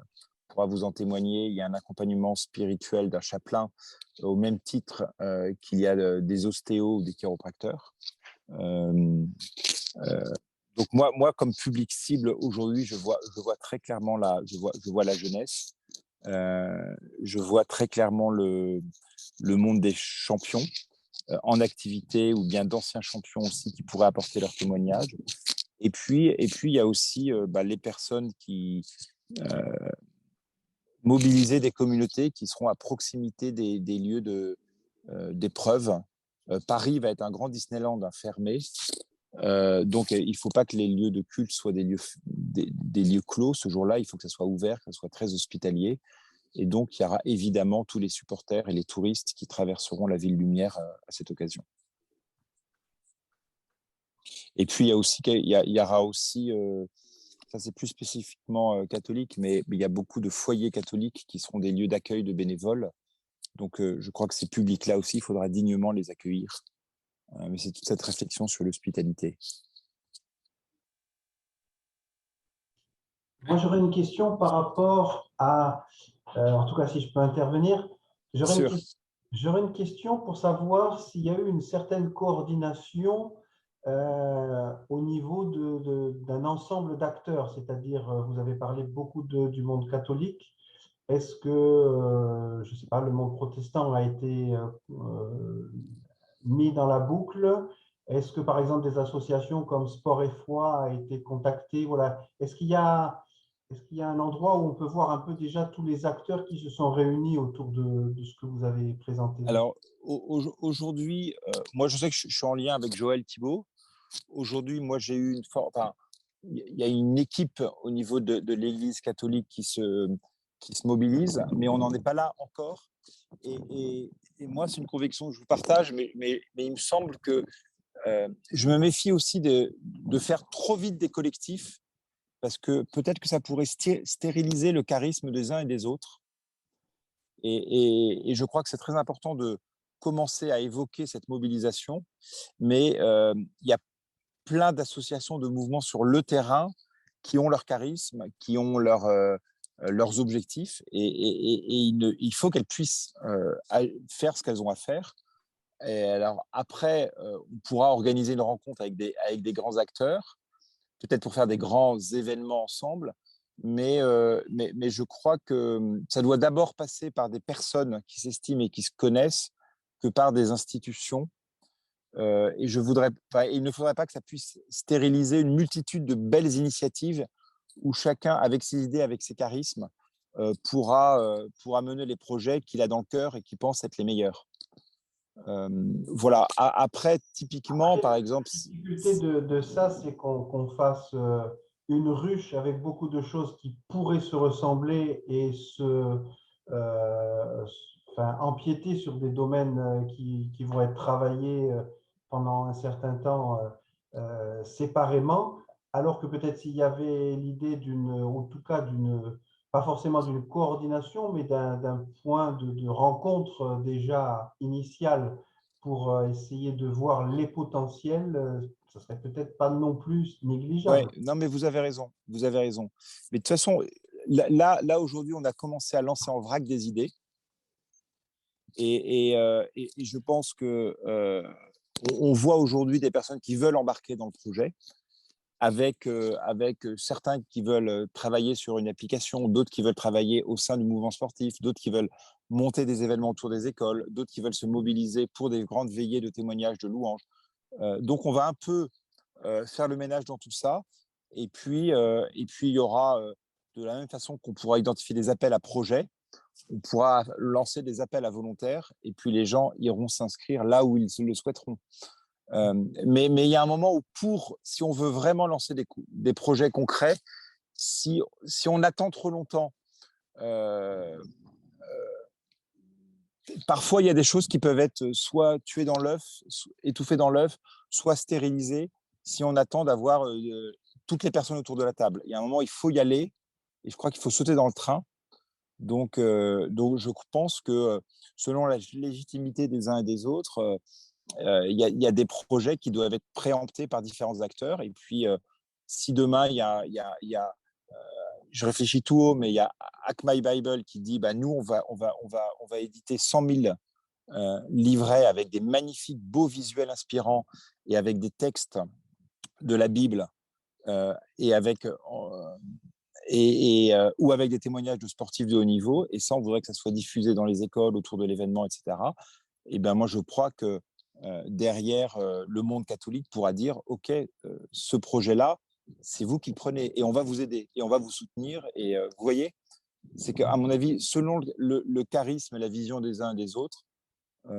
vous en témoigner. Il y a un accompagnement spirituel d'un chapelain au même titre qu'il y a des ostéos ou des chiropracteurs. Donc moi, comme public cible aujourd'hui, je vois très clairement je vois la jeunesse. Je vois très clairement le monde des champions en activité ou bien d'anciens champions aussi qui pourraient apporter leur témoignage. Et puis il y a aussi les personnes qui mobiliser des communautés qui seront à proximité des lieux d'épreuve. Paris va être un grand Disneyland fermé. Donc, il ne faut pas que les lieux de culte soient des lieux clos ce jour-là. Il faut que ça soit ouvert, que ça soit très hospitalier. Et donc, il y aura évidemment tous les supporters et les touristes qui traverseront la ville lumière à cette occasion. Et puis, il y aura aussi ça c'est plus spécifiquement catholique, mais il y a beaucoup de foyers catholiques qui seront des lieux d'accueil de bénévoles. Donc, je crois que ces publics-là aussi, il faudra dignement les accueillir. Mais c'est toute cette réflexion sur l'hospitalité. Moi, j'aurais une question par rapport à, en tout cas, si je peux intervenir, j'aurais une question pour savoir s'il y a eu une certaine coordination au niveau d'un ensemble d'acteurs, c'est-à-dire, vous avez parlé beaucoup du monde catholique, Est-ce que, je ne sais pas, le monde protestant a été mis dans la boucle? Est-ce que, par exemple, des associations comme Sport et Foi a été contactées? Voilà. Est-ce qu'il y a un endroit où on peut voir un peu déjà tous les acteurs qui se sont réunis autour de ce que vous avez présenté? Alors, aujourd'hui, moi, je sais que je suis en lien avec Joël Thibault. Aujourd'hui, moi, j'ai eu enfin, il y a une équipe au niveau de l'Église catholique qui se mobilise, mais on n'en est pas là encore. Et moi, c'est une conviction que je vous partage, mais il me semble que je me méfie aussi de faire trop vite des collectifs, parce que peut-être que ça pourrait stériliser le charisme des uns et des autres. Et je crois que c'est très important de commencer à évoquer cette mobilisation, mais il y a plein d'associations, de mouvements sur le terrain qui ont leur charisme, qui ont leurs objectifs, et il faut qu'elles puissent faire ce qu'elles ont à faire. Et alors après, on pourra organiser une rencontre avec des grands acteurs, peut-être pour faire des grands événements ensemble, mais je crois que ça doit d'abord passer par des personnes qui s'estiment et qui se connaissent que par des institutions. Et il ne faudrait pas que ça puisse stériliser une multitude de belles initiatives où chacun, avec ses idées, avec ses charismes, pourra mener les projets qu'il a dans le cœur et qui pense être les meilleurs. Voilà. Après, typiquement, par exemple… La difficulté de ça, c'est qu'on fasse une ruche avec beaucoup de choses qui pourraient se ressembler et enfin, empiéter sur des domaines qui vont être travaillés pendant un certain temps séparément, alors que peut-être s'il y avait l'idée en tout cas pas forcément d'une coordination, mais d'un point de rencontre déjà initial pour essayer de voir les potentiels, ça serait peut-être pas non plus Ouais, négligeable. non, mais vous avez raison. Vous avez raison. Mais de toute façon, là aujourd'hui, on a commencé à lancer en vrac des idées. Et je pense que on voit aujourd'hui des personnes qui veulent embarquer dans le projet, avec certains qui veulent travailler sur une application, d'autres qui veulent travailler au sein du mouvement sportif, d'autres qui veulent monter des événements autour des écoles, d'autres qui veulent se mobiliser pour des grandes veillées de témoignages, de louanges. Donc, on va un peu faire le ménage dans tout ça. Et puis, il y aura, de la même façon qu'on pourra identifier des appels à projets, on pourra lancer des appels à volontaires, et puis les gens iront s'inscrire là où ils le souhaiteront. Mais il y a un moment où, si on veut vraiment lancer des projets concrets, si on attend trop longtemps, parfois il y a des choses qui peuvent être soit tuées dans l'œuf, étouffées dans l'œuf, soit stérilisées, si on attend d'avoir toutes les personnes autour de la table. Il y a un moment, il faut y aller, et je crois qu'il faut sauter dans le train. Donc je pense que selon la légitimité des uns et des autres, il y a des projets qui doivent être préemptés par différents acteurs. Et puis, si demain, je réfléchis tout haut, mais il y a Hack My Bible qui dit nous, on va éditer 100 000 livrets avec des magnifiques, beaux visuels inspirants et avec des textes de la Bible et ou avec des témoignages de sportifs de haut niveau. Et ça, on voudrait que ça soit diffusé dans les écoles, autour de l'événement, etc. Et moi, je crois que derrière, le monde catholique pourra dire « Ok, ce projet-là, c'est vous qui le prenez et on va vous aider et on va vous soutenir. » Et vous voyez, c'est qu'à mon avis, selon le charisme et la vision des uns et des autres, il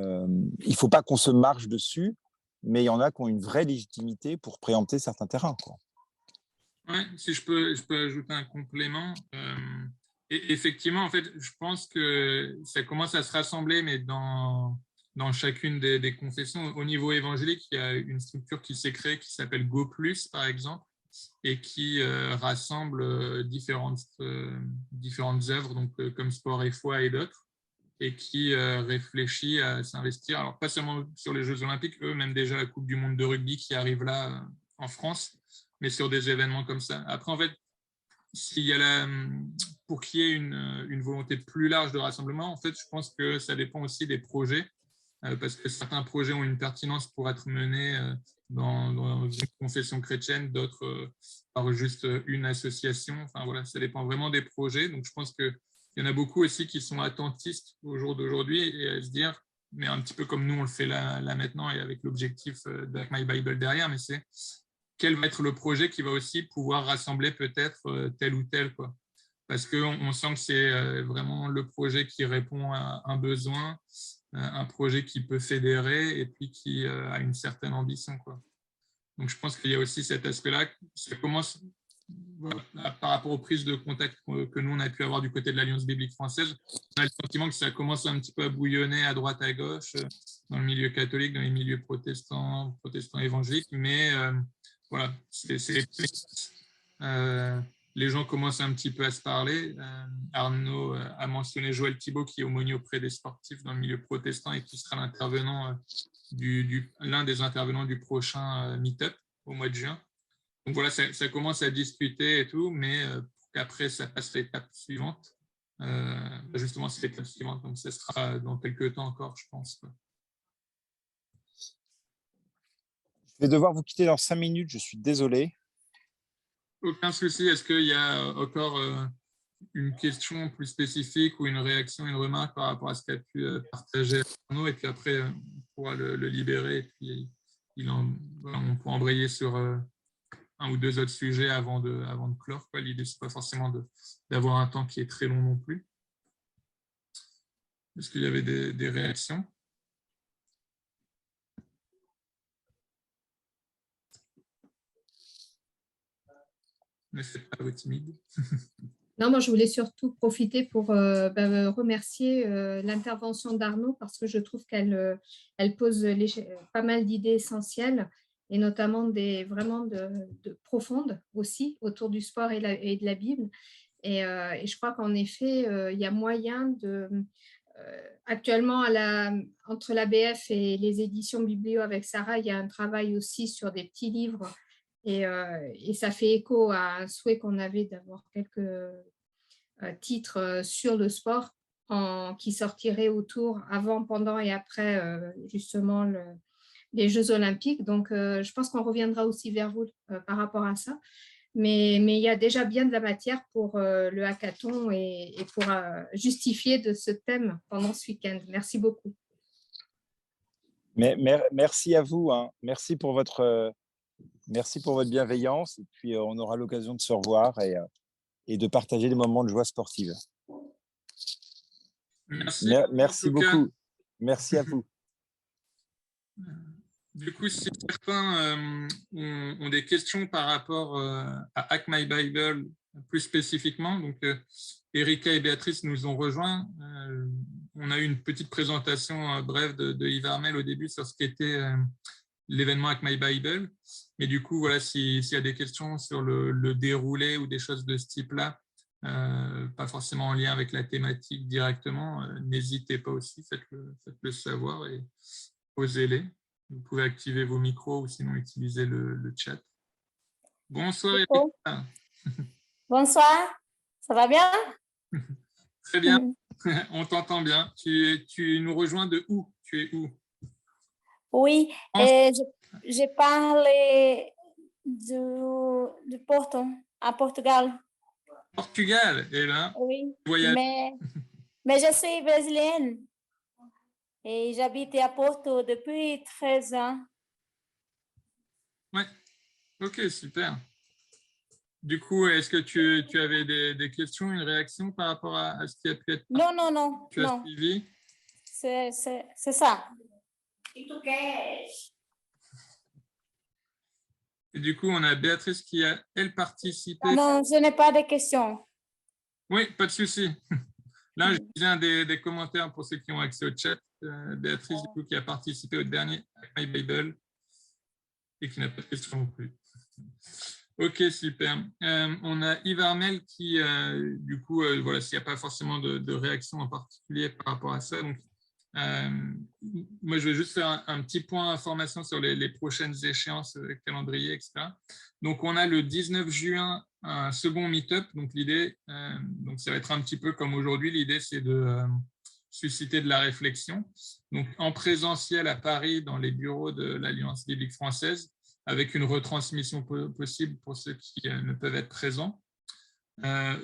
ne faut pas qu'on se marche dessus, mais il y en a qui ont une vraie légitimité pour préempter certains terrains, quoi. Ouais, si je peux ajouter un complément. Et effectivement, en fait, je pense que ça commence à se rassembler, mais dans chacune des confessions. Au niveau évangélique, il y a une structure qui s'est créée qui s'appelle Go+, par exemple, et qui rassemble différentes œuvres, donc, comme Sport et Foi et d'autres, et qui réfléchit à s'investir, alors pas seulement sur les Jeux Olympiques, eux, même déjà la Coupe du Monde de rugby qui arrive là en France, mais sur des événements comme ça. Après, en fait, pour qu'il y ait une volonté plus large de rassemblement, en fait, je pense que ça dépend aussi des projets, parce que certains projets ont une pertinence pour être menés dans une confession chrétienne, d'autres par juste une association. Enfin, voilà, ça dépend vraiment des projets. Donc, je pense que il y en a beaucoup aussi qui sont attentistes au jour d'aujourd'hui et à se dire, mais un petit peu comme nous on le fait là maintenant et avec l'objectif d'Hack My Bible derrière, mais c'est quel va être le projet qui va aussi pouvoir rassembler peut-être tel ou tel, quoi. Parce qu'on sent que c'est vraiment le projet qui répond à un besoin, un projet qui peut fédérer et puis qui a une certaine ambition, quoi. Donc, je pense qu'il y a aussi cet aspect-là. Ça commence, voilà, par rapport aux prises de contact que nous, on a pu avoir du côté de l'Alliance biblique française. On a le sentiment que ça commence un petit peu à bouillonner à droite, à gauche, dans le milieu catholique, dans les milieux protestants évangéliques. Mais voilà, les gens commencent un petit peu à se parler. Arnaud a mentionné Joël Thibault, qui est aumônier auprès des sportifs dans le milieu protestant et qui sera l'intervenant l'un des intervenants du prochain meet-up au mois de juin. Donc voilà, ça commence à discuter et tout, mais après ça passe l'étape suivante. Justement, c'est l'étape suivante, donc ça sera dans quelques temps encore, je pense. Je vais devoir vous quitter dans 5 minutes, je suis désolé. Aucun souci. Est-ce qu'il y a encore une question plus spécifique ou une réaction, une remarque par rapport à ce qu'a pu partager Arnaud, et puis après on pourra le libérer et puis on pourra embrayer sur un ou deux autres sujets avant de clore, quoi. L'idée, c'est pas forcément d'avoir un temps qui est très long non plus. Est-ce qu'il y avait des réactions? Ne faites pas votre timide. Non, moi, je voulais surtout profiter pour remercier l'intervention d'Arnaud parce que je trouve qu'elle pose pas mal d'idées essentielles et notamment vraiment de profondes aussi autour du sport et de la Bible. Et je crois qu'en effet, il y a moyen de… actuellement, entre l'ABF et les éditions Biblio avec Sarah, il y a un travail aussi sur des petits livres. Et ça fait écho à un souhait qu'on avait d'avoir quelques titres sur le sport qui sortiraient autour, avant, pendant et après justement les Jeux Olympiques. Donc, je pense qu'on reviendra aussi vers vous par rapport à ça. Mais il y a déjà bien de la matière pour le hackathon et pour justifier de ce thème pendant ce week-end. Merci beaucoup. Merci à vous. Hein. Merci pour votre bienveillance. Et puis, on aura l'occasion de se revoir et de partager des moments de joie sportive. Merci beaucoup. Merci à vous. Du coup, si certains ont des questions par rapport à Hack My Bible plus spécifiquement, donc Erika et Béatrice nous ont rejoints. On a eu une petite présentation brève de Yves Armel au début sur ce qu'était l'événement Hack My Bible. Mais du coup, voilà, s'il y a des questions sur le déroulé ou des choses de ce type-là, pas forcément en lien avec la thématique directement, n'hésitez pas aussi, faites-le savoir et posez-les. Vous pouvez activer vos micros ou sinon utiliser le chat. Bonsoir, Erika. Bonsoir, ça va bien? Très bien, on t'entend bien. Tu nous rejoins de où? Tu es où? Oui, j'ai parlé du Porto, à Portugal. Portugal, et là, oui, voyage. Mais je suis brésilienne et j'habite à Porto depuis 13 ans. Ouais, ok, super. Du coup, est-ce que tu avais des questions, une réaction par rapport à ce qui a pu être Non. Tu as suivi? C'est ça. Et du coup, on a Béatrice qui a, elle, participé. Non, je n'ai pas de questions. Oui, pas de souci. Là, je disais des commentaires pour ceux qui ont accès au chat. Béatrice, du coup, qui a participé au dernier Hack My Bible et qui n'a pas de questions non plus. Ok, super. On a Yves Armel qui, du coup, voilà, s'il n'y a pas forcément de réaction en particulier par rapport à ça. Donc, moi, je vais juste faire un petit point d'information sur les prochaines échéances, calendrier, etc. Donc, on a le 19 juin un second meet-up. Donc, l'idée, donc ça va être un petit peu comme aujourd'hui. L'idée, c'est de susciter de la réflexion. Donc, en présentiel à Paris, dans les bureaux de l'Alliance biblique française, avec une retransmission possible pour ceux qui ne peuvent être présents.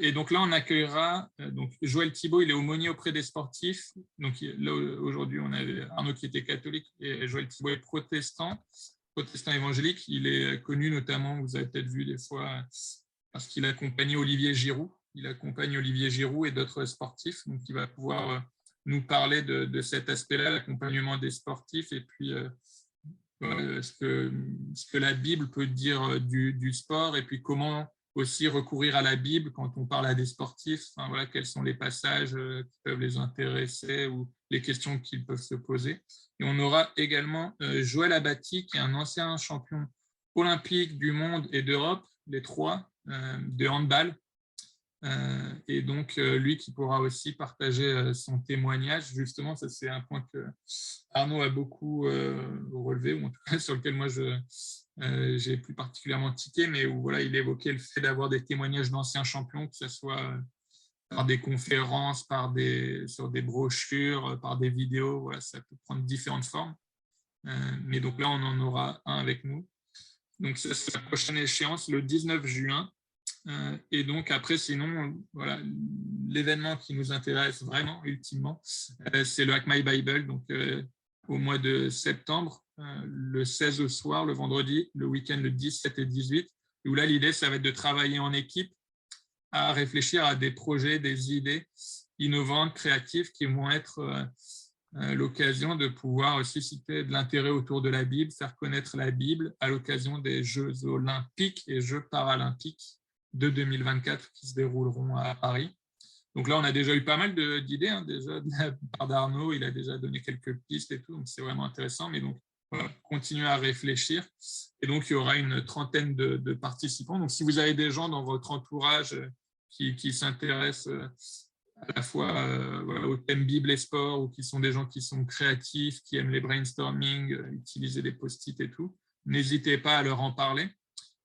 Et donc là, on accueillera donc Joël Thibault, il est aumônier auprès des sportifs. Donc là, aujourd'hui, on avait Arnaud qui était catholique et Joël Thibault est protestant évangélique. Il est connu notamment, vous avez peut-être vu des fois, parce qu'il accompagnait Olivier Giroud. Il accompagne Olivier Giroud et d'autres sportifs. Donc, il va pouvoir nous parler de cet aspect-là, l'accompagnement des sportifs et puis ce que la Bible peut dire du sport et puis comment aussi recourir à la Bible quand on parle à des sportifs. Enfin, voilà, quels sont les passages qui peuvent les intéresser ou les questions qu'ils peuvent se poser. Et on aura également Joël Abati, qui est un ancien champion olympique du monde et d'Europe, les trois, de handball. Et donc, lui qui pourra aussi partager son témoignage. Justement, ça c'est un point que Arnaud a beaucoup relevé, ou en tout cas sur lequel moi j'ai plus particulièrement tiqué, mais où voilà, il évoquait le fait d'avoir des témoignages d'anciens champions, que ce soit par des conférences, sur des brochures, par des vidéos, voilà, ça peut prendre différentes formes. Mais donc là, on en aura un avec nous. Donc ça, c'est la prochaine échéance, le 19 juin. Et donc après, sinon, voilà, l'événement qui nous intéresse vraiment, ultimement, c'est le Hack My Bible, donc au mois de septembre, le 16 au soir, le vendredi, le week-end le 17 et 18, où là, l'idée, ça va être de travailler en équipe à réfléchir à des projets, des idées innovantes, créatives, qui vont être l'occasion de pouvoir susciter de l'intérêt autour de la Bible, faire connaître la Bible à l'occasion des Jeux olympiques et Jeux paralympiques de 2024 qui se dérouleront à Paris. Donc là, on a déjà eu pas mal d'idées, hein, déjà de la part d'Arnaud, il a déjà donné quelques pistes et tout, donc c'est vraiment intéressant. Mais donc, voilà, continuez à réfléchir. Et donc, il y aura une trentaine de participants. Donc, si vous avez des gens dans votre entourage qui s'intéressent à la fois voilà, au thème Bible et sport, ou qui sont des gens qui sont créatifs, qui aiment les brainstorming, utiliser des post-it et tout, n'hésitez pas à leur en parler.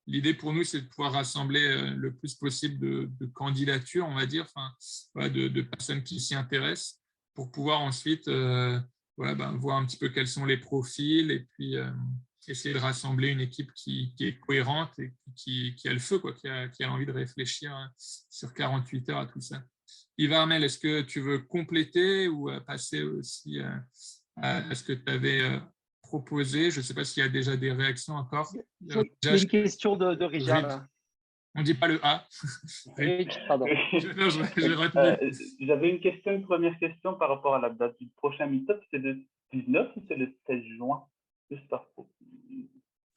L'idée pour nous, c'est de pouvoir rassembler le plus possible de candidatures, on va dire, enfin, voilà, de personnes qui s'y intéressent, pour pouvoir ensuite voilà, voir un petit peu quels sont les profils et puis essayer de rassembler une équipe qui est cohérente et qui a le feu, quoi, qui a envie de réfléchir sur 48 heures à tout ça. Yves Armel, est-ce que tu veux compléter ou passer aussi à ce que tu avais proposé? Je ne sais pas s'il y a déjà des réactions encore. Il y a une question de Richard. On ne dit pas le A. Pardon. J'avais une première question par rapport à la date du prochain meet-up. C'est le 19 ou c'est le 16 juin?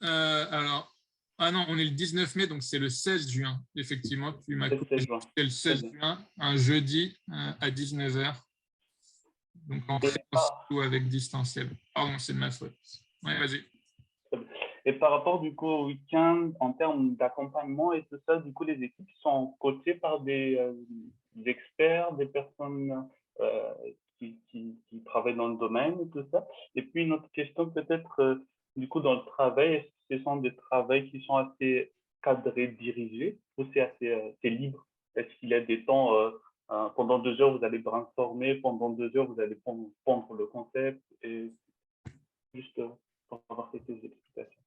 Alors, ah non, on est le 19 mai, donc c'est le 16 juin. Effectivement, tu m'as coupé. C'est le 16 juin, un jeudi à 19h. Donc en présence ou avec distanciel. Pardon, c'est de ma faute. Ouais, vas-y. Et par rapport du coup au week-end, en termes d'accompagnement et tout ça, du coup les équipes sont coachées par des experts, des personnes qui travaillent dans le domaine et tout ça. Et puis une autre question peut-être, du coup dans le travail, est-ce que ce sont des travails qui sont assez cadrés, dirigés, ou c'est assez libre? Est-ce qu'il y a des temps, pendant 2 heures vous allez brainstormer, pendant 2 heures vous allez pondre le concept, et juste pour avoir quelques explications.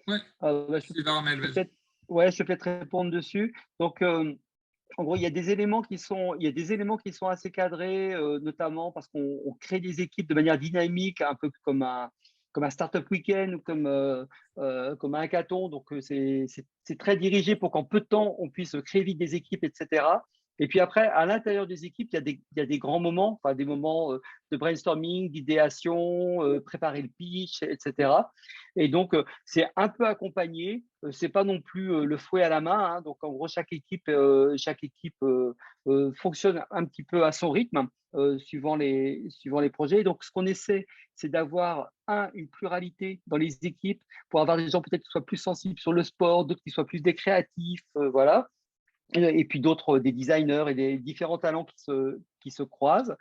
Ouais. Je vais peut-être répondre dessus. Donc, en gros, il y a des éléments qui sont assez cadrés, notamment parce qu'on crée des équipes de manière dynamique, un peu comme un startup week-end ou comme un hackathon. Donc, c'est très dirigé pour qu'en peu de temps, on puisse créer vite des équipes, etc. Et puis après, à l'intérieur des équipes, il y a des grands moments, enfin des moments de brainstorming, d'idéation, préparer le pitch, etc. Et donc, c'est un peu accompagné. C'est pas non plus le fouet à la main, hein. Donc, en gros, chaque équipe fonctionne un petit peu à son rythme, suivant les projets. Et donc, ce qu'on essaie, c'est d'avoir une pluralité dans les équipes pour avoir des gens peut-être qui soient plus sensibles sur le sport, d'autres qui soient plus des créatifs, voilà. Et puis d'autres, des designers et des différents talents qui se croisent.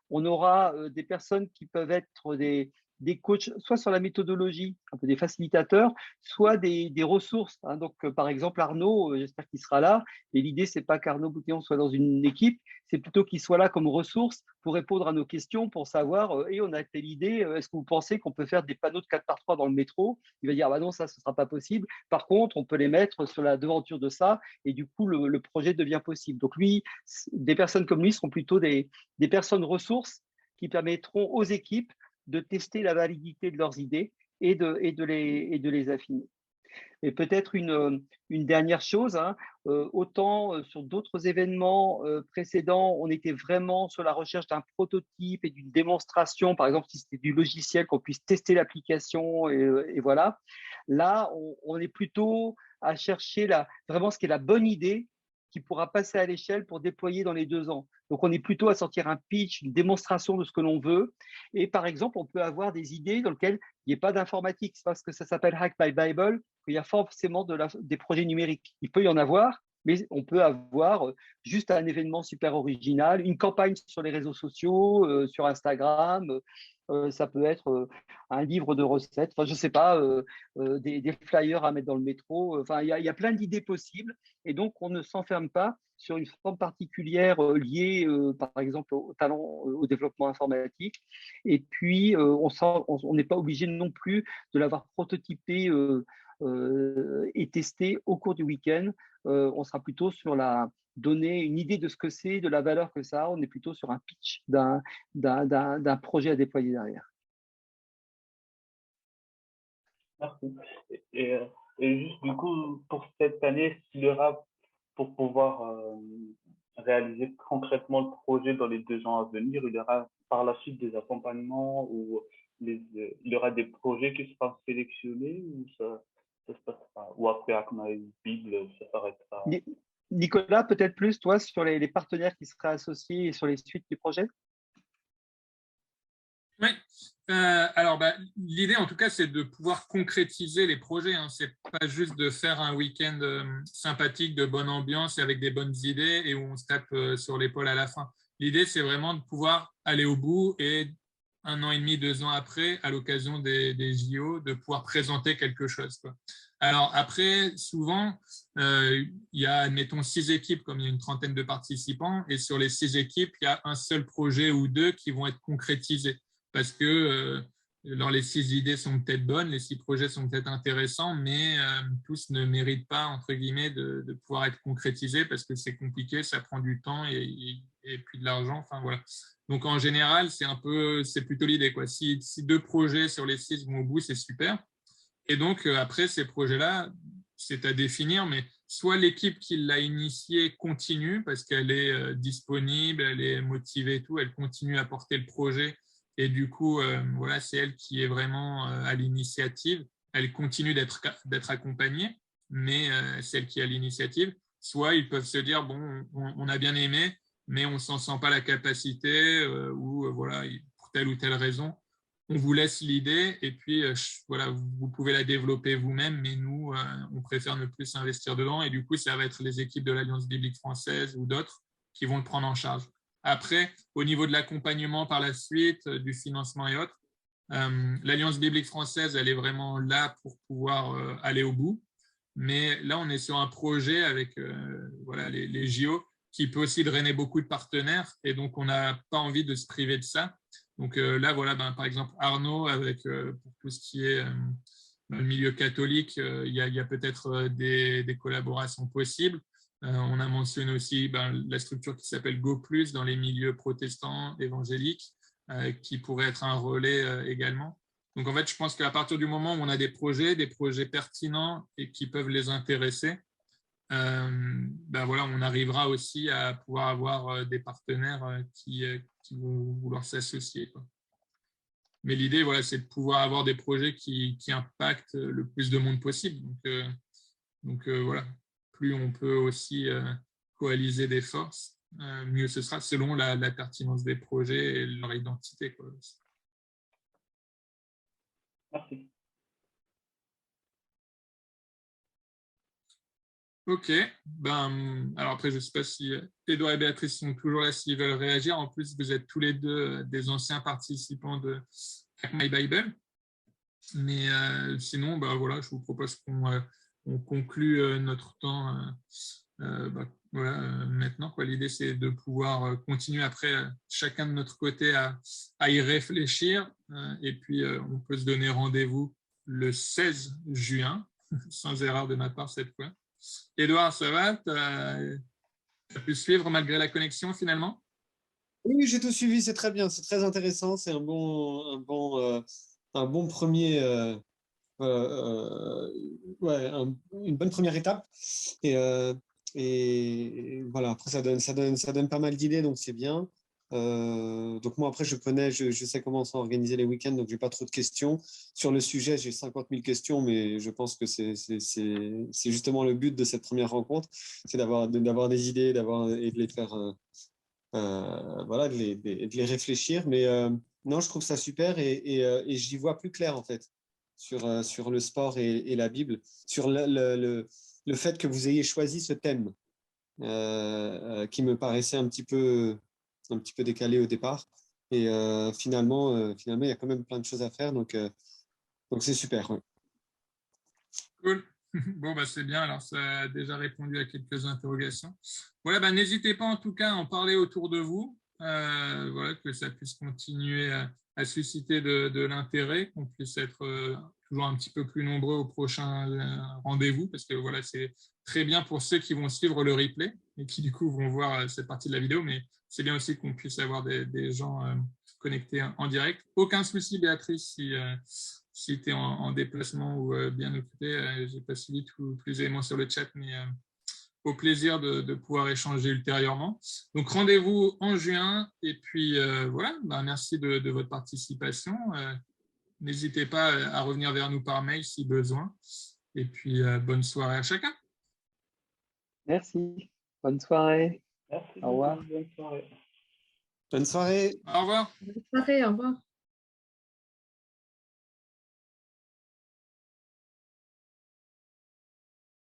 On aura des personnes qui peuvent être des des coachs, soit sur la méthodologie, un peu des facilitateurs, soit des ressources. Hein. Donc, par exemple, Arnaud, j'espère qu'il sera là. Et l'idée, c'est pas qu'Arnaud Boutéon soit dans une équipe, c'est plutôt qu'il soit là comme ressource pour répondre à nos questions, pour savoir, et on a telle idée, est-ce que vous pensez qu'on peut faire des panneaux de 4x3 dans le métro? Il va dire, ah bah non, ça, ce ne sera pas possible. Par contre, on peut les mettre sur la devanture de ça, et du coup, le projet devient possible. Donc, lui, des personnes comme lui seront plutôt des personnes ressources qui permettront aux équipes de tester la validité de leurs idées et de les affiner. Et peut-être une dernière chose, hein, autant sur d'autres événements précédents, on était vraiment sur la recherche d'un prototype et d'une démonstration, par exemple si c'était du logiciel, qu'on puisse tester l'application et voilà. Là, on est plutôt à chercher vraiment ce qui est la bonne idée qui pourra passer à l'échelle pour déployer dans les 2 ans. Donc, on est plutôt à sortir un pitch, une démonstration de ce que l'on veut. Et par exemple, on peut avoir des idées dans lesquelles il n'y a pas d'informatique. C'est parce que ça s'appelle Hack by Bible qu'il y a forcément des projets numériques. Il peut y en avoir, mais on peut avoir juste un événement super original, une campagne sur les réseaux sociaux, sur Instagram. Ça peut être un livre de recettes, enfin, je ne sais pas, des flyers à mettre dans le métro. Enfin, il y a plein d'idées possibles. Et donc, on ne s'enferme pas sur une forme particulière liée, par exemple, au talent, au développement informatique. Et puis, on n'est pas obligé non plus de l'avoir prototypé et testé au cours du week-end. On sera plutôt sur donner une idée de ce que c'est, de la valeur que ça a. On est plutôt sur un pitch d'un projet à déployer derrière. Merci. Et juste du coup, pour cette année, s'il y aura, pour pouvoir réaliser concrètement le projet dans les 2 ans à venir, il y aura par la suite des accompagnements ou il y aura des projets qui seront sélectionnés ou ça se passera, ou après Hack My Bible, ça s'arrêtera. Nicolas, peut-être plus, toi, sur les partenaires qui seraient associés et sur les suites du projet? Oui. Alors, l'idée, en tout cas, c'est de pouvoir concrétiser les projets. Hein. Ce n'est pas juste de faire un week-end sympathique, de bonne ambiance et avec des bonnes idées et où on se tape sur l'épaule à la fin. L'idée, c'est vraiment de pouvoir aller au bout et 1 an et demi, 2 ans après, à l'occasion des JO, de pouvoir présenter quelque chose, quoi. Alors après, souvent, il y a, admettons, 6 équipes, comme il y a une trentaine de participants, et sur les 6 équipes, il y a un seul projet ou 2 qui vont être concrétisés. Parce que les 6 idées sont peut-être bonnes, les 6 projets sont peut-être intéressants, mais tous ne méritent pas, entre guillemets, de pouvoir être concrétisés parce que c'est compliqué, ça prend du temps et puis de l'argent. Enfin, voilà. Donc, en général, c'est plutôt l'idée, quoi. Si 2 projets sur les 6 vont au bout, c'est super. Et donc, après, ces projets-là, c'est à définir, mais soit l'équipe qui l'a initié continue parce qu'elle est disponible, elle est motivée et tout, elle continue à porter le projet. Et du coup, voilà, c'est elle qui est vraiment à l'initiative. Elle continue d'être accompagnée, mais c'est elle qui a l'initiative. Soit ils peuvent se dire, bon, on a bien aimé, mais on ne s'en sent pas la capacité ou voilà, pour telle ou telle raison, on vous laisse l'idée et puis voilà, vous pouvez la développer vous-même, mais nous, on préfère ne plus s'investir dedans. Et du coup, ça va être les équipes de l'Alliance biblique française ou d'autres qui vont le prendre en charge. Après, au niveau de l'accompagnement par la suite, du financement et autres, l'Alliance biblique française, elle est vraiment là pour pouvoir aller au bout. Mais là, on est sur un projet avec voilà, les JO qui peut aussi drainer beaucoup de partenaires. Et donc, on n'a pas envie de se priver de ça. Donc là, voilà, par exemple, Arnaud, avec pour tout ce qui est le milieu catholique, il y a peut-être des collaborations possibles. On a mentionné aussi la structure qui s'appelle Go+, dans les milieux protestants, évangéliques, qui pourrait être un relais également. Donc, en fait, je pense qu'à partir du moment où on a des projets pertinents et qui peuvent les intéresser, voilà, on arrivera aussi à pouvoir avoir des partenaires qui vont vouloir s'associer, quoi. Mais l'idée, voilà, c'est de pouvoir avoir des projets qui impactent le plus de monde possible. Donc voilà, plus on peut aussi coaliser des forces, mieux ce sera selon la pertinence des projets et leur identité, quoi. Merci. Ok. Ben, alors après, je ne sais pas si Édouard et Béatrice sont toujours là, s'ils veulent réagir. En plus, vous êtes tous les deux des anciens participants de Hack My Bible. Mais sinon, bah, voilà, je vous propose qu'on conclue notre temps voilà, maintenant. Quoi. L'idée, c'est de pouvoir continuer après, chacun de notre côté, à y réfléchir. Et puis, on peut se donner rendez-vous le 16 juin, sans erreur de ma part cette fois. Édouard, ça va? Tu as pu suivre malgré la connexion finalement? Oui, j'ai tout suivi, c'est très bien, c'est très intéressant, c'est un bon premier, ouais, une bonne première étape. Et, et voilà, après ça donne pas mal d'idées, donc c'est bien. Donc moi après je sais comment sont organisés les week-ends, donc j'ai pas trop de questions sur le sujet. J'ai 50 000 questions, mais je pense que c'est justement le but de cette première rencontre, c'est d'avoir des idées, et de les faire. Voilà, de les réfléchir. Mais non, je trouve ça super et j'y vois plus clair en fait sur le sport et la Bible, sur le fait que vous ayez choisi ce thème qui me paraissait un petit peu décalé au départ. Et finalement, il y a quand même plein de choses à faire, donc c'est super. Ouais. Cool. Bon, bah, c'est bien. Alors, ça a déjà répondu à quelques interrogations. Voilà, bah, n'hésitez pas en tout cas à en parler autour de vous. Voilà, que ça puisse continuer à susciter de l'intérêt, qu'on puisse être toujours un petit peu plus nombreux au prochain rendez-vous, parce que voilà, c'est très bien pour ceux qui vont suivre le replay et qui du coup vont voir cette partie de la vidéo, mais c'est bien aussi qu'on puisse avoir des gens connectés en direct. Aucun souci, Béatrice, si tu es en déplacement ou bien occupé, je n'ai pas suivi tous les éléments sur le chat, mais au plaisir de pouvoir échanger ultérieurement. Donc, rendez-vous en juin. Et puis, voilà, bah, merci de votre participation. N'hésitez pas à revenir vers nous par mail si besoin. Et puis, bonne soirée à chacun. Merci. Bonne soirée. Merci Au revoir. beaucoup. Bonne soirée. Bonne soirée. Au revoir. Bonne soirée, au revoir.